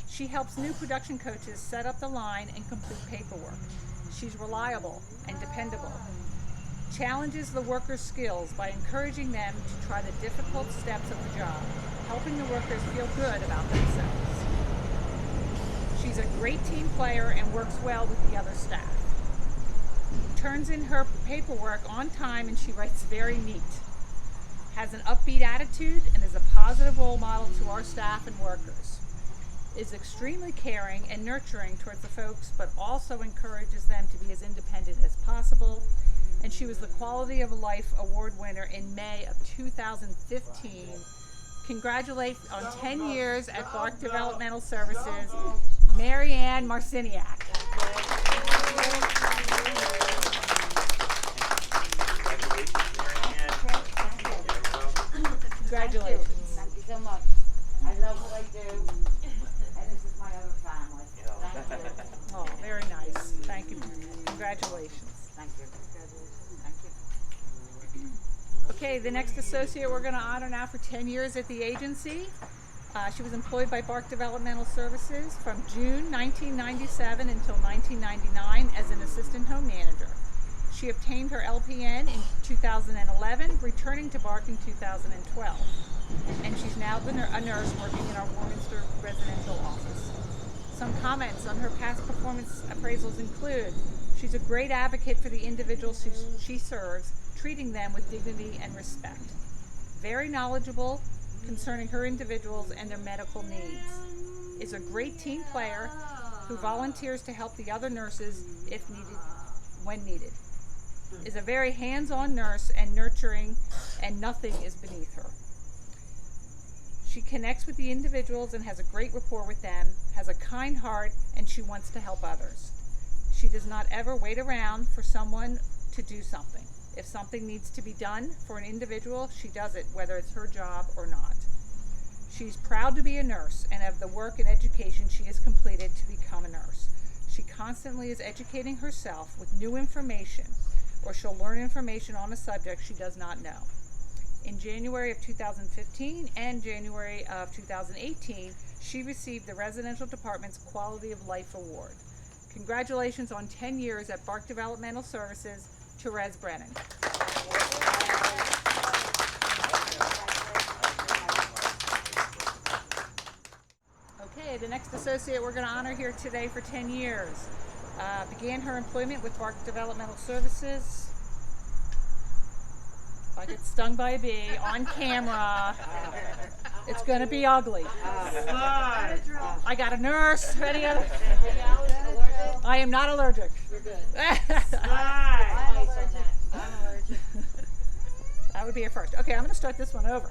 she helps new production coaches set up the line and complete paperwork. She's reliable and dependable. Challenges the workers' skills by encouraging them to try the difficult steps of the job, helping the workers feel good about themselves. She's a great team player and works well with the other staff. Turns in her paperwork on time and she writes very neat. Has an upbeat attitude and is a positive role model to our staff and workers. Is extremely caring and nurturing towards the folks, but also encourages them to be as independent as possible. And she was the Quality of Life Award winner in May of 2015. Congratulations on 10 years at BARC Developmental Services, Mary Ann Marciniak. Congratulations. Thank you so much. I love what I do, and this is my other family. Thank you. Oh, very nice. Thank you, Mary Ann. Congratulations. Thank you. Thank you. Okay, the next associate we're going to honor now for 10 years at the agency. She was employed by BARC Developmental Services from June 1997 until 1999 as an assistant home manager. She obtained her LPN in 2011, returning to BARC in 2012. And she's now a nurse working in our Warminster residential office. Some comments on her past performance appraisals include: she's a great advocate for the individuals she serves, treating them with dignity and respect. Very knowledgeable concerning her individuals and their medical needs. Is a great team player who volunteers to help the other nurses if needed, when needed. Is a very hands-on nurse and nurturing, and nothing is beneath her. She connects with the individuals and has a great rapport with them, has a kind heart, and she wants to help others. She does not ever wait around for someone to do something. If something needs to be done for an individual, she does it, whether it's her job or not. She's proud to be a nurse and of the work and education she has completed to become a nurse. She constantly is educating herself with new information, or she'll learn information on a subject she does not know. In January of 2015 and January of 2018, she received the Residential Department's Quality of Life Award. Congratulations on 10 years at BARC Developmental Services, Therese Brennan. Okay, the next associate we're going to honor here today for 10 years. Began her employment with BARC Developmental Services. If I get stung by a bee on camera, it's going to be ugly. I got a nurse. Any other? I am not allergic. You're good. That I'm allergic. would be a first. Okay, I'm going to start this one over.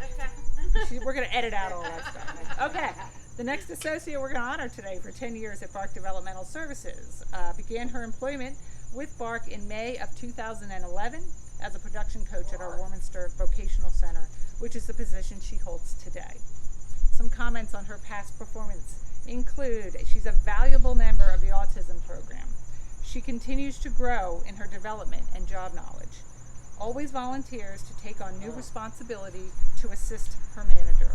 We're going to edit out all that stuff. Okay. The next associate we're going to honor today for 10 years at BARC Developmental Services began her employment with BARC in May of 2011 as a production coach at our Warminster Vocational Center, which is the position she holds today. Some comments on her past performance include: she's a valuable member of the autism program. She continues to grow in her development and job knowledge. Always volunteers to take on new responsibility to assist her manager.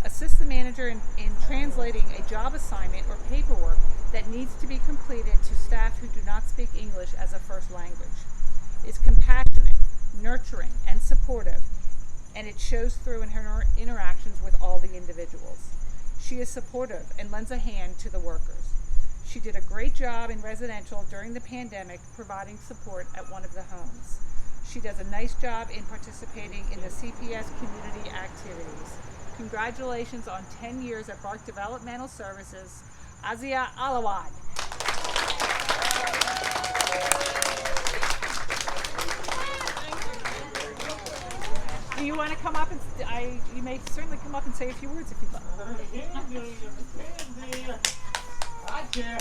Assist the manager in translating a job assignment or paperwork that needs to be completed to staff who do not speak English as a first language. Is compassionate, nurturing, and supportive, and it shows through in her interactions with all the individuals. She is supportive and lends a hand to the workers. She did a great job in residential during the pandemic, providing support at one of the homes. She does a nice job in participating in the CPS community activities. Congratulations on 10 years at BARC Developmental Services, Azia Alawad. Do you want to come up and you may certainly come up and say a few words if you'd like. Yeah.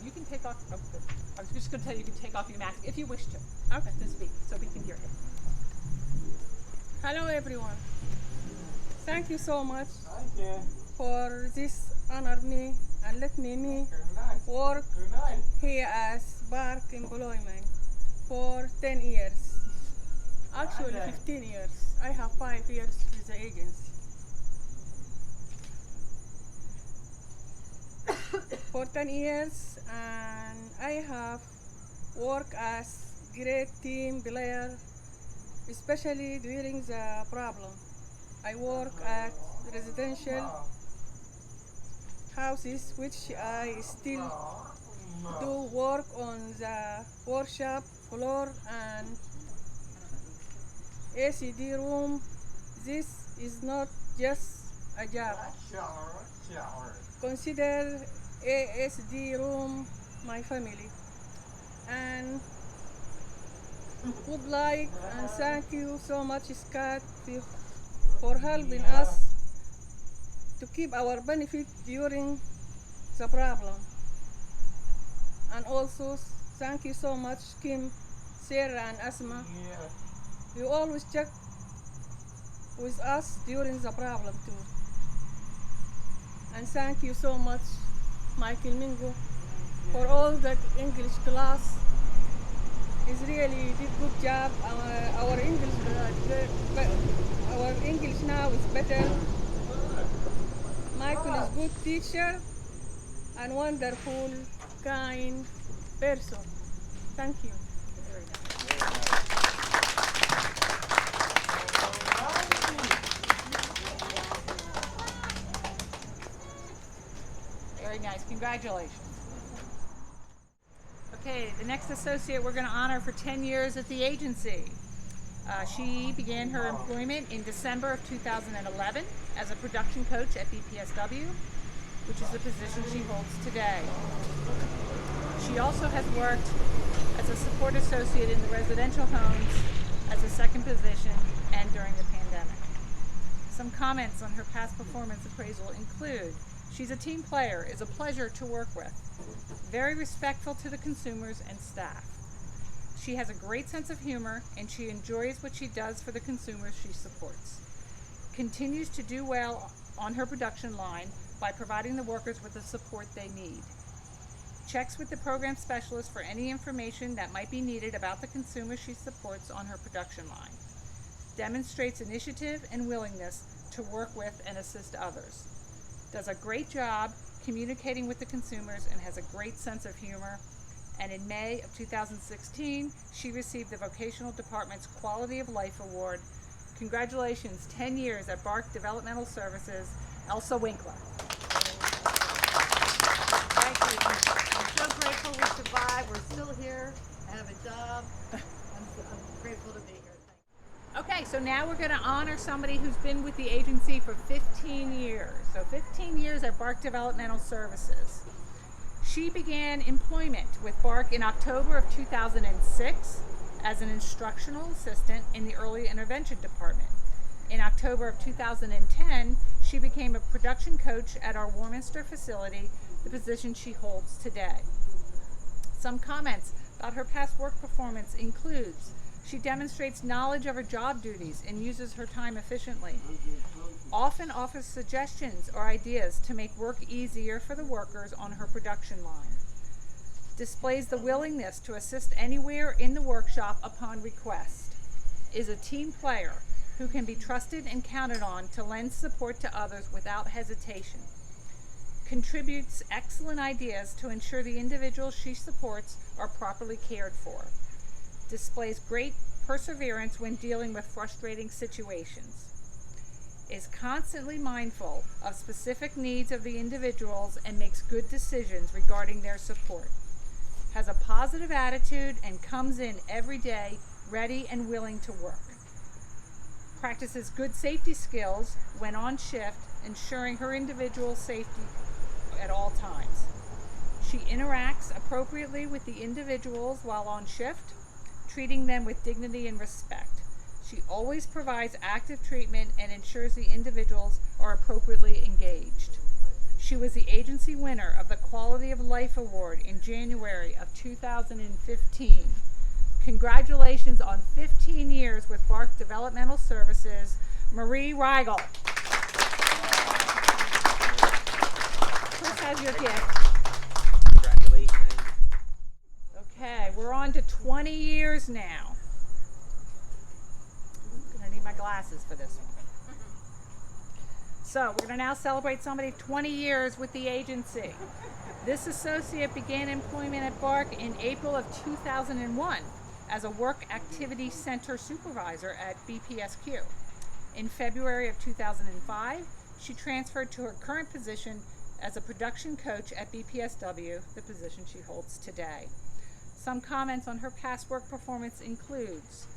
You can take off. Oh, good. I was just going to tell you you can take off your mask if you wish to. Okay. To speak, so we can hear you. Hello everyone. Thank you so much for this honor me and let me work here as BARC employment for 10 years. Actually 15 years. I have 5 years with the agency. For 10 years, and I have worked as great team player, especially during the problem. I work at residential houses, which I still do work on the workshop floor and ACD room. This is not just a job. Consider ASD room my family. And would like and thank you so much, Scott, for helping us to keep our benefit during the problem. And also thank you so much, Kim, Sarah, and Asma. You always check with us during the problem too. And thank you so much, Michael Mingo, for all the English class. It's really did good job. Our English now is better. Michael is good teacher and wonderful, kind person. Thank you. Very nice. Congratulations. Okay, the next associate we're going to honor for 10 years at the agency. She began her employment in December of 2011 as a production coach at BPSW, which is the position she holds today. She also has worked as a support associate in the residential homes as a second position and during the pandemic. Some comments on her past performance appraisal include: she's a team player, is a pleasure to work with, very respectful to the consumers and staff. She has a great sense of humor and she enjoys what she does for the consumers she supports. Continues to do well on her production line by providing the workers with the support they need. Checks with the program specialist for any information that might be needed about the consumers she supports on her production line. Demonstrates initiative and willingness to work with and assist others. Does a great job communicating with the consumers and has a great sense of humor. And in May of 2016, she received the Vocational Department's Quality of Life Award. Congratulations, 10 years at BARC Developmental Services, Elsa Winkler. Thank you. I'm so grateful we survived. We're still here. I have a job. I'm grateful to be here. Okay, so now we're going to honor somebody who's been with the agency for 15 years. So 15 years at BARC Developmental Services. She began employment with BARC in October of 2006 as an instructional assistant in the Early Intervention Department. In October of 2010, she became a production coach at our Warminster facility, the position she holds today. Some comments about her past work performance includes: she demonstrates knowledge of her job duties and uses her time efficiently. Often offers suggestions or ideas to make work easier for the workers on her production line. Displays the willingness to assist anywhere in the workshop upon request. Is a team player who can be trusted and counted on to lend support to others without hesitation. Contributes excellent ideas to ensure the individuals she supports are properly cared for. Displays great perseverance when dealing with frustrating situations. Is constantly mindful of specific needs of the individuals and makes good decisions regarding their support. Has a positive attitude and comes in every day ready and willing to work. Practices good safety skills when on shift, ensuring her individual safety at all times. She interacts appropriately with the individuals while on shift, treating them with dignity and respect. She always provides active treatment and ensures the individuals are appropriately engaged. She was the agency winner of the Quality of Life Award in January of 2015. Congratulations on 15 years with BARC Developmental Services, Marie Reigel. Chris has your gift. Congratulations. Okay, we're on to 20 years now. I'm gonna need my glasses for this one. So we're gonna now celebrate somebody 20 years with the agency. This associate began employment at BARC in April of 2001 as a work activity center supervisor at BPSQ. In February of 2005, she transferred to her current position as a production coach at BPSW, the position she holds today. Some comments on her past work performance includes: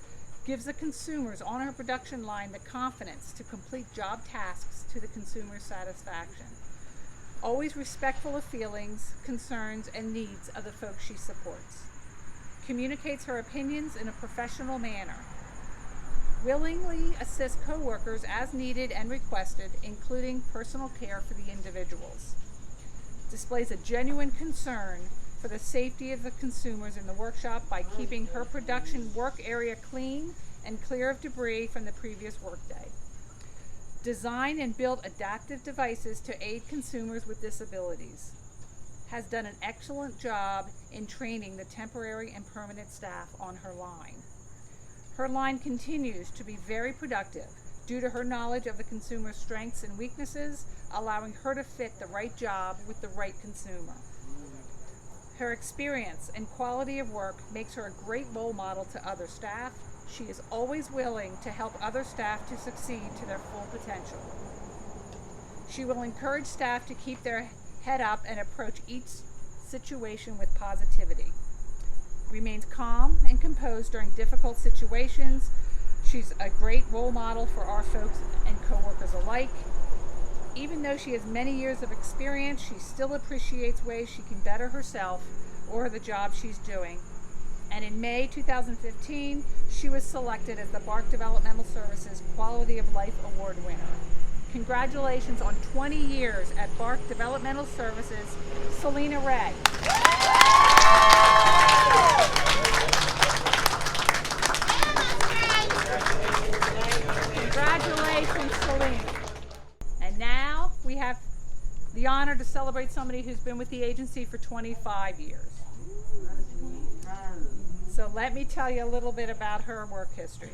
gives the consumers on her production line the confidence to complete job tasks to the consumer's satisfaction. Always respectful of feelings, concerns, and needs of the folks she supports. communicates her opinions in a professional manner, willingly assists coworkers as needed and requested, including personal care for the individuals, displays a genuine concern for the safety of the consumers in the workshop by keeping her production work area clean and clear of debris from the previous workday, design and build adaptive devices to aid consumers with disabilities, has done an excellent job in training the temporary and permanent staff on her line. Her line continues to be very productive due to her knowledge of the consumer's strengths and weaknesses, allowing her to fit the right job with the right consumer. Her experience and quality of work makes her a great role model to other staff. She is always willing to help other staff to succeed to their full potential. She will encourage staff to keep their head up and approach each situation with positivity. Remains calm and composed during difficult situations. She's a great role model for our folks and coworkers alike. Even though she has many years of experience, she still appreciates ways she can better herself or the job she's doing. And in May 2015, she was selected as the BARC Developmental Services Quality of Life Award winner. Congratulations on 20 years at BARC Developmental Services, Selena Ray. Congratulations, Selena. And now we have the honor to celebrate somebody who's been with the agency for 25 years. So let me tell you a little bit about her work history.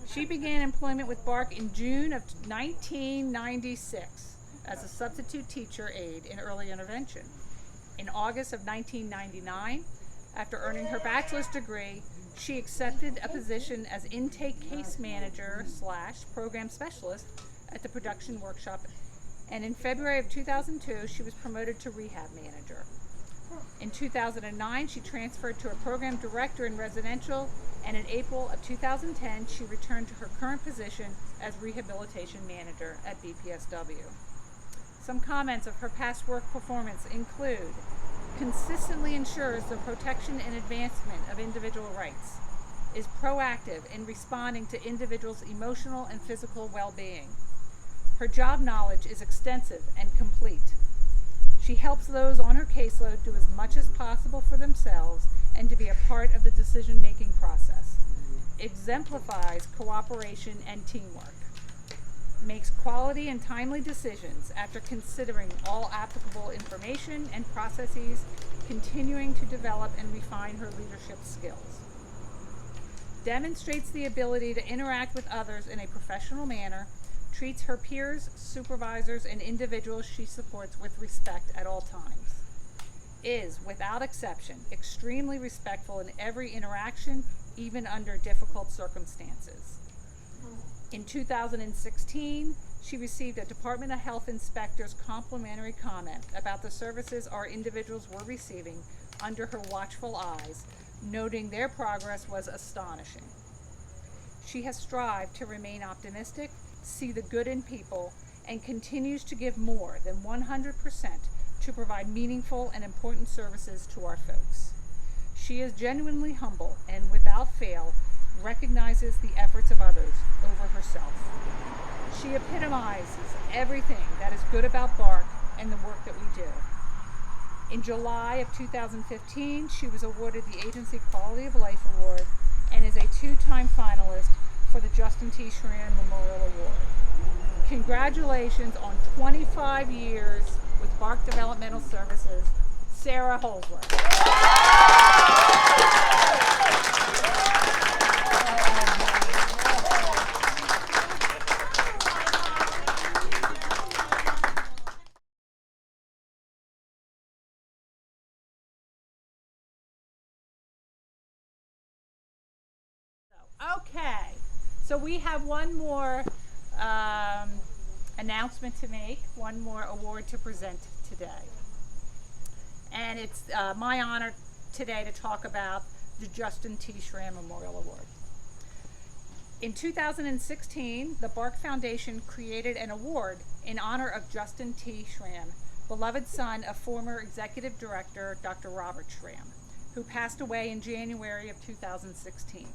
She began employment with BARC in June of 1996 as a substitute teacher aide in early intervention. In August of 1999, after earning her bachelor's degree, she accepted a position as intake case manager / program specialist at the production workshop. And in February of 2002, she was promoted to rehab manager. In 2009, she transferred to a program director in residential, and in April of 2010, she returned to her current position as rehabilitation manager at BPSW. Some comments of her past work performance include: consistently ensures the protection and advancement of individual rights, is proactive in responding to individuals' emotional and physical well-being. Her job knowledge is extensive and complete. She helps those on her caseload do as much as possible for themselves and to be a part of the decision-making process. Exemplifies cooperation and teamwork. Makes quality and timely decisions after considering all applicable information and processes, continuing to develop and refine her leadership skills. Demonstrates the ability to interact with others in a professional manner, treats her peers, supervisors, and individuals she supports with respect at all times. Is, without exception, extremely respectful in every interaction, even under difficult circumstances. In 2016, she received a Department of Health inspector's complimentary comment about the services our individuals were receiving under her watchful eyes, noting their progress was astonishing. She has strived to remain optimistic, see the good in people, and continues to give more than 100% to provide meaningful and important services to our folks. She is genuinely humble and without fail recognizes the efforts of others over herself. She epitomizes everything that is good about BARC and the work that we do. In July of 2015, she was awarded the Agency Quality of Life Award and is a 2-time finalist for the Justin T. Schran Memorial Award. Congratulations on 25 years with BARC Developmental Services, Sarah Holsworth. Okay, so we have one more announcement to make, one more award to present today. And it's my honor today to talk about the Justin T. Schran Memorial Award. In 2016, the BARC Foundation created an award in honor of Justin T. Schran, beloved son of former executive director Dr. Robert Schran. who passed away in January of 2016.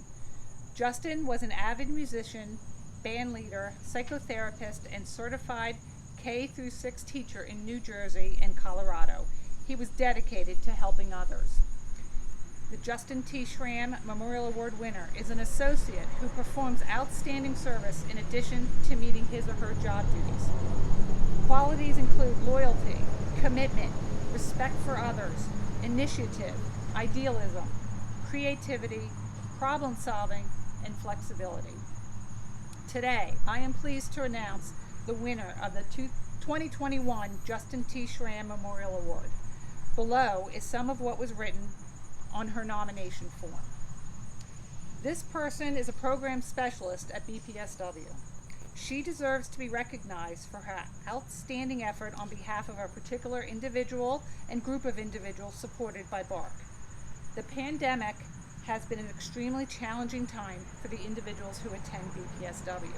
Justin was an avid musician, band leader, psychotherapist, and certified K-6 teacher in New Jersey and Colorado. He was dedicated to helping others. The Justin T. Schramm Memorial Award winner is an associate who performs outstanding service in addition to meeting his or her job duties. Qualities include loyalty, commitment, respect for others, initiative, idealism, creativity, problem solving, and flexibility. Today, I am pleased to announce the winner of the 2021 Justin T. Schramm Memorial Award. Below is some of what was written on her nomination form. This person is a program specialist at BPSW. She deserves to be recognized for her outstanding effort on behalf of a particular individual and group of individuals supported by BARC. The pandemic has been an extremely challenging time for the individuals who attend BPSW.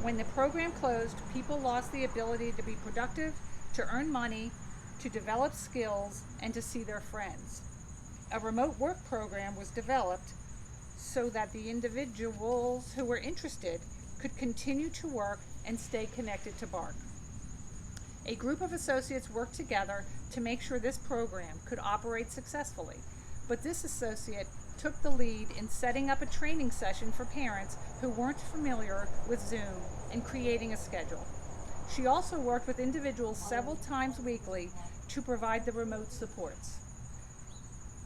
When the program closed, people lost the ability to be productive, to earn money, to develop skills, and to see their friends. A remote work program was developed so that the individuals who were interested could continue to work and stay connected to BARC. A group of associates worked together to make sure this program could operate successfully, but this associate took the lead in setting up a training session for parents who weren't familiar with Zoom and creating a schedule. She also worked with individuals several times weekly to provide the remote supports.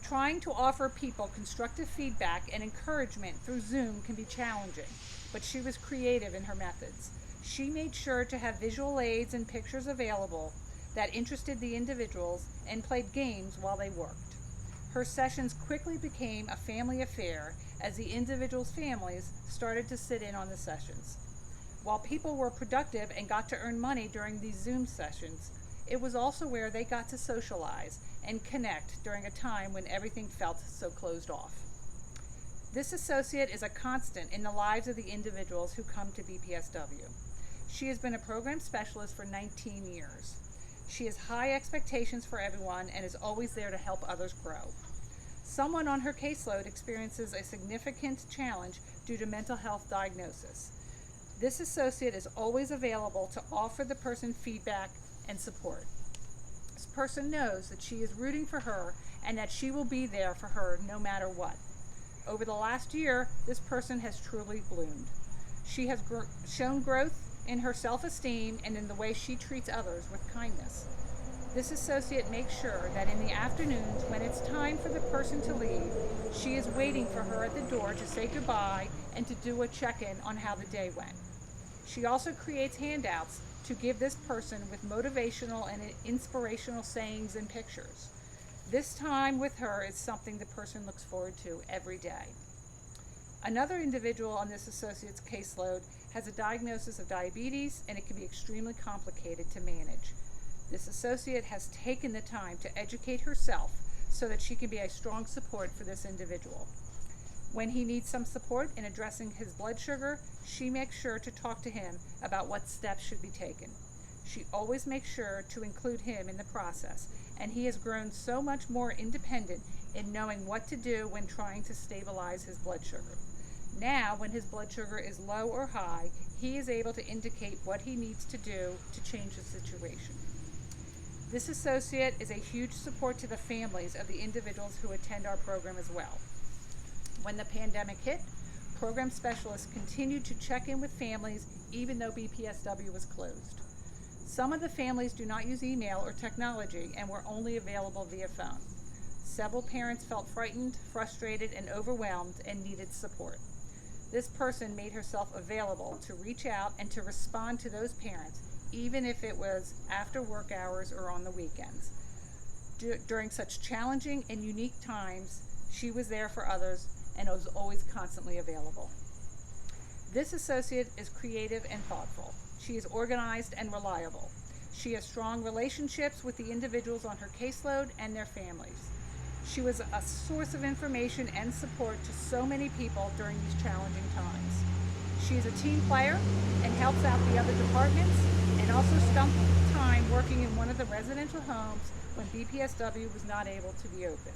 Trying to offer people constructive feedback and encouragement through Zoom can be challenging, but she was creative in her methods. She made sure to have visual aids and pictures available that interested the individuals and played games while they worked. Her sessions quickly became a family affair as the individuals' families started to sit in on the sessions. While people were productive and got to earn money during these Zoom sessions, it was also where they got to socialize and connect during a time when everything felt so closed off. This associate is a constant in the lives of the individuals who come to BPSW. She has been a program specialist for 19 years. She has high expectations for everyone and is always there to help others grow. Someone on her caseload experiences a significant challenge due to mental health diagnosis. This associate is always available to offer the person feedback and support. This person knows that she is rooting for her and that she will be there for her no matter what. Over the last year, this person has truly bloomed. She has shown growth in her self-esteem and in the way she treats others with kindness. This associate makes sure that in the afternoons, when it's time for the person to leave, she is waiting for her at the door to say goodbye and to do a check-in on how the day went. She also creates handouts to give this person with motivational and inspirational sayings and pictures. This time with her is something the person looks forward to every day. Another individual on this associate's caseload has a diagnosis of diabetes, and it can be extremely complicated to manage. This associate has taken the time to educate herself so that she can be a strong support for this individual. When he needs some support in addressing his blood sugar, she makes sure to talk to him about what steps should be taken. She always makes sure to include him in the process, and he has grown so much more independent in knowing what to do when trying to stabilize his blood sugar. Now, when his blood sugar is low or high, he is able to indicate what he needs to do to change the situation. This associate is a huge support to the families of the individuals who attend our program as well. When the pandemic hit, program specialists continued to check in with families even though BPSW was closed. Some of the families do not use email or technology and were only available via phone. Several parents felt frightened, frustrated, and overwhelmed and needed support. This person made herself available to reach out and to respond to those parents, even if it was after work hours or on the weekends. During such challenging and unique times, she was there for others and was always constantly available. This associate is creative and thoughtful. She is organized and reliable. She has strong relationships with the individuals on her caseload and their families. She was a source of information and support to so many people during these challenging times. She is a team player and helps out the other departments, and also spent time working in one of the residential homes when BPSW was not able to be open.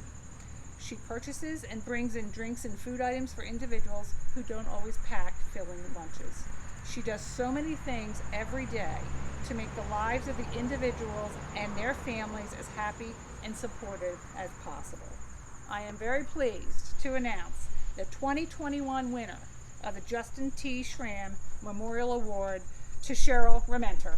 She purchases and brings in drinks and food items for individuals who don't always pack filling lunches. She does so many things every day to make the lives of the individuals and their families as happy and supportive as possible. I am very pleased to announce the 2021 winner of the Justin T. Schramm Memorial Award to Cheryl Rementer.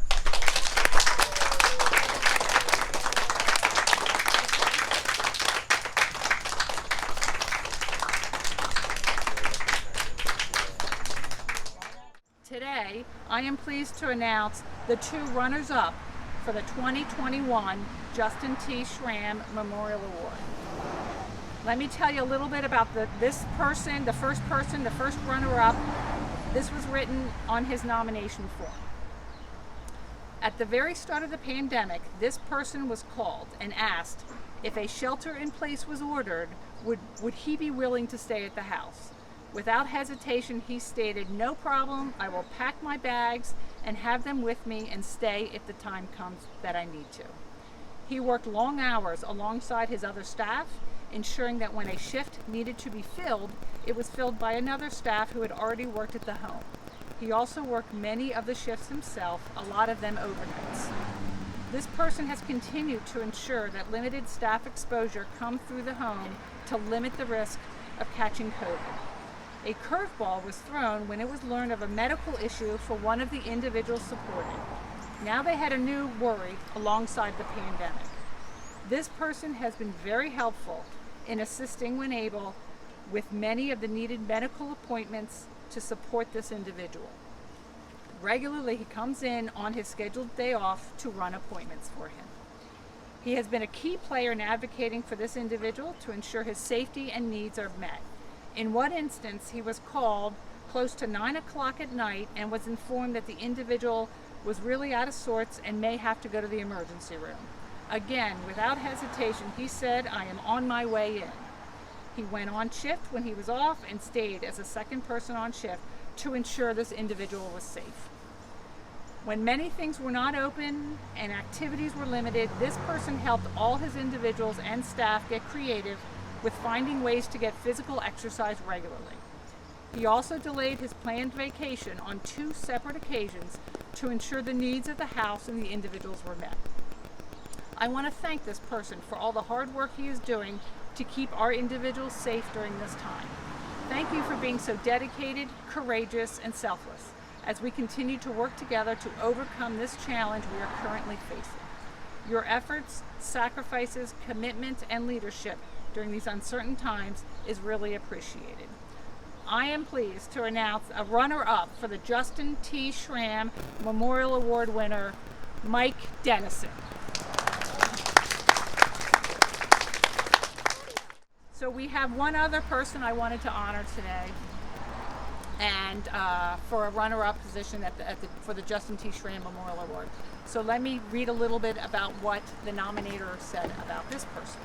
Today, I am pleased to announce the two runners-up for the 2021 Justin T. Schramm Memorial Award. Let me tell you a little bit about the first runner-up. This was written on his nomination form. At the very start of the pandemic, this person was called and asked if a shelter in place was ordered, would he be willing to stay at the house? Without hesitation, he stated, "No problem, I will pack my bags and have them with me and stay if the time comes that I need to." He worked long hours alongside his other staff, ensuring that when a shift needed to be filled, it was filled by another staff who had already worked at the home. He also worked many of the shifts himself, a lot of them overnights. This person has continued to ensure that limited staff exposure come through the home to limit the risk of catching COVID. A curveball was thrown when it was learned of a medical issue for one of the individuals supported. Now they had a new worry alongside the pandemic. This person has been very helpful in assisting when able with many of the needed medical appointments to support this individual. Regularly, he comes in on his scheduled day off to run appointments for him. He has been a key player in advocating for this individual to ensure his safety and needs are met. In one instance, he was called close to 9 o'clock at night and was informed that the individual was really out of sorts and may have to go to the emergency room. Again, without hesitation, he said, "I am on my way in." He went on shift when he was off and stayed as a second person on shift to ensure this individual was safe. When many things were not open and activities were limited, this person helped all his individuals and staff get creative with finding ways to get physical exercise regularly. He also delayed his planned vacation on 2 separate occasions to ensure the needs of the house and the individuals were met. I want to thank this person for all the hard work he is doing to keep our individuals safe during this time. Thank you for being so dedicated, courageous, and selfless as we continue to work together to overcome this challenge we are currently facing. Your efforts, sacrifices, commitment, and leadership during these uncertain times is really appreciated. I am pleased to announce a runner-up for the Justin T. Schramm Memorial Award winner, Mike Dennison. So we have one other person I wanted to honor today, and for a runner-up position for the Justin T. Schramm Memorial Award. So let me read a little bit about what the nominator said about this person.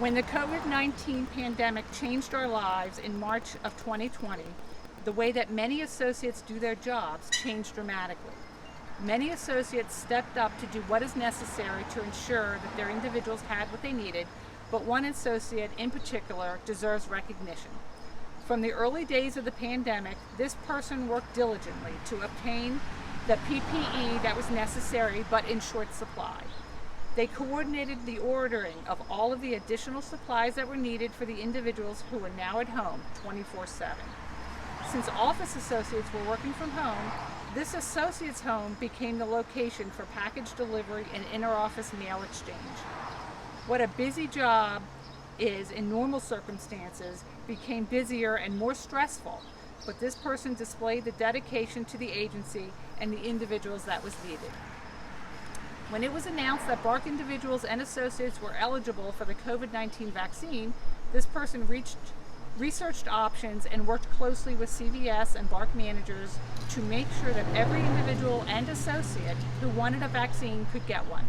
When the COVID-19 pandemic changed our lives in March of 2020, the way that many associates do their jobs changed dramatically. Many associates stepped up to do what is necessary to ensure that their individuals had what they needed, but one associate in particular deserves recognition. From the early days of the pandemic, this person worked diligently to obtain the PPE that was necessary but in short supply. They coordinated the ordering of all of the additional supplies that were needed for the individuals who were now at home 24/7. Since office associates were working from home, this associate's home became the location for package delivery and inter-office mail exchange. What a busy job is in normal circumstances became busier and more stressful, but this person displayed the dedication to the agency and the individuals that was needed. When it was announced that BARC individuals and associates were eligible for the COVID-19 vaccine, this person researched options and worked closely with CVS and BARC managers to make sure that every individual and associate who wanted a vaccine could get one.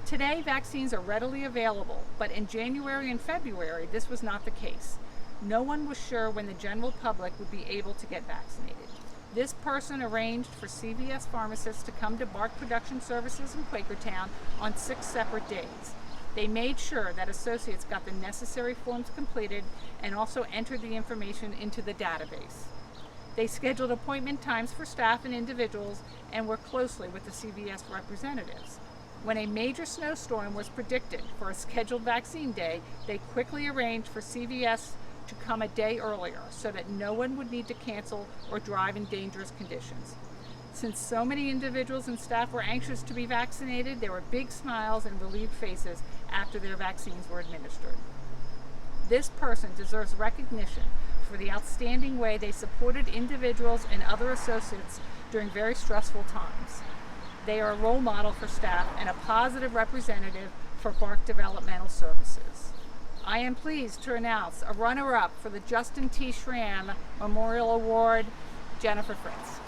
Today, vaccines are readily available, but in January and February, this was not the case. No one was sure when the general public would be able to get vaccinated. This person arranged for CVS pharmacists to come to BARC Production Services in Quakertown on 6 separate days. They made sure that associates got the necessary forms completed and also entered the information into the database. They scheduled appointment times for staff and individuals and worked closely with the CVS representatives. When a major snowstorm was predicted for a scheduled vaccine day, they quickly arranged for CVS to come a day earlier so that no one would need to cancel or drive in dangerous conditions. Since so many individuals and staff were anxious to be vaccinated, there were big smiles and relieved faces after their vaccines were administered. This person deserves recognition for the outstanding way they supported individuals and other associates during very stressful times. They are a role model for staff and a positive representative for BARC Developmental Services. I am pleased to announce a runner-up for the Justin T. Schramm Memorial Award, Jennifer Fritz.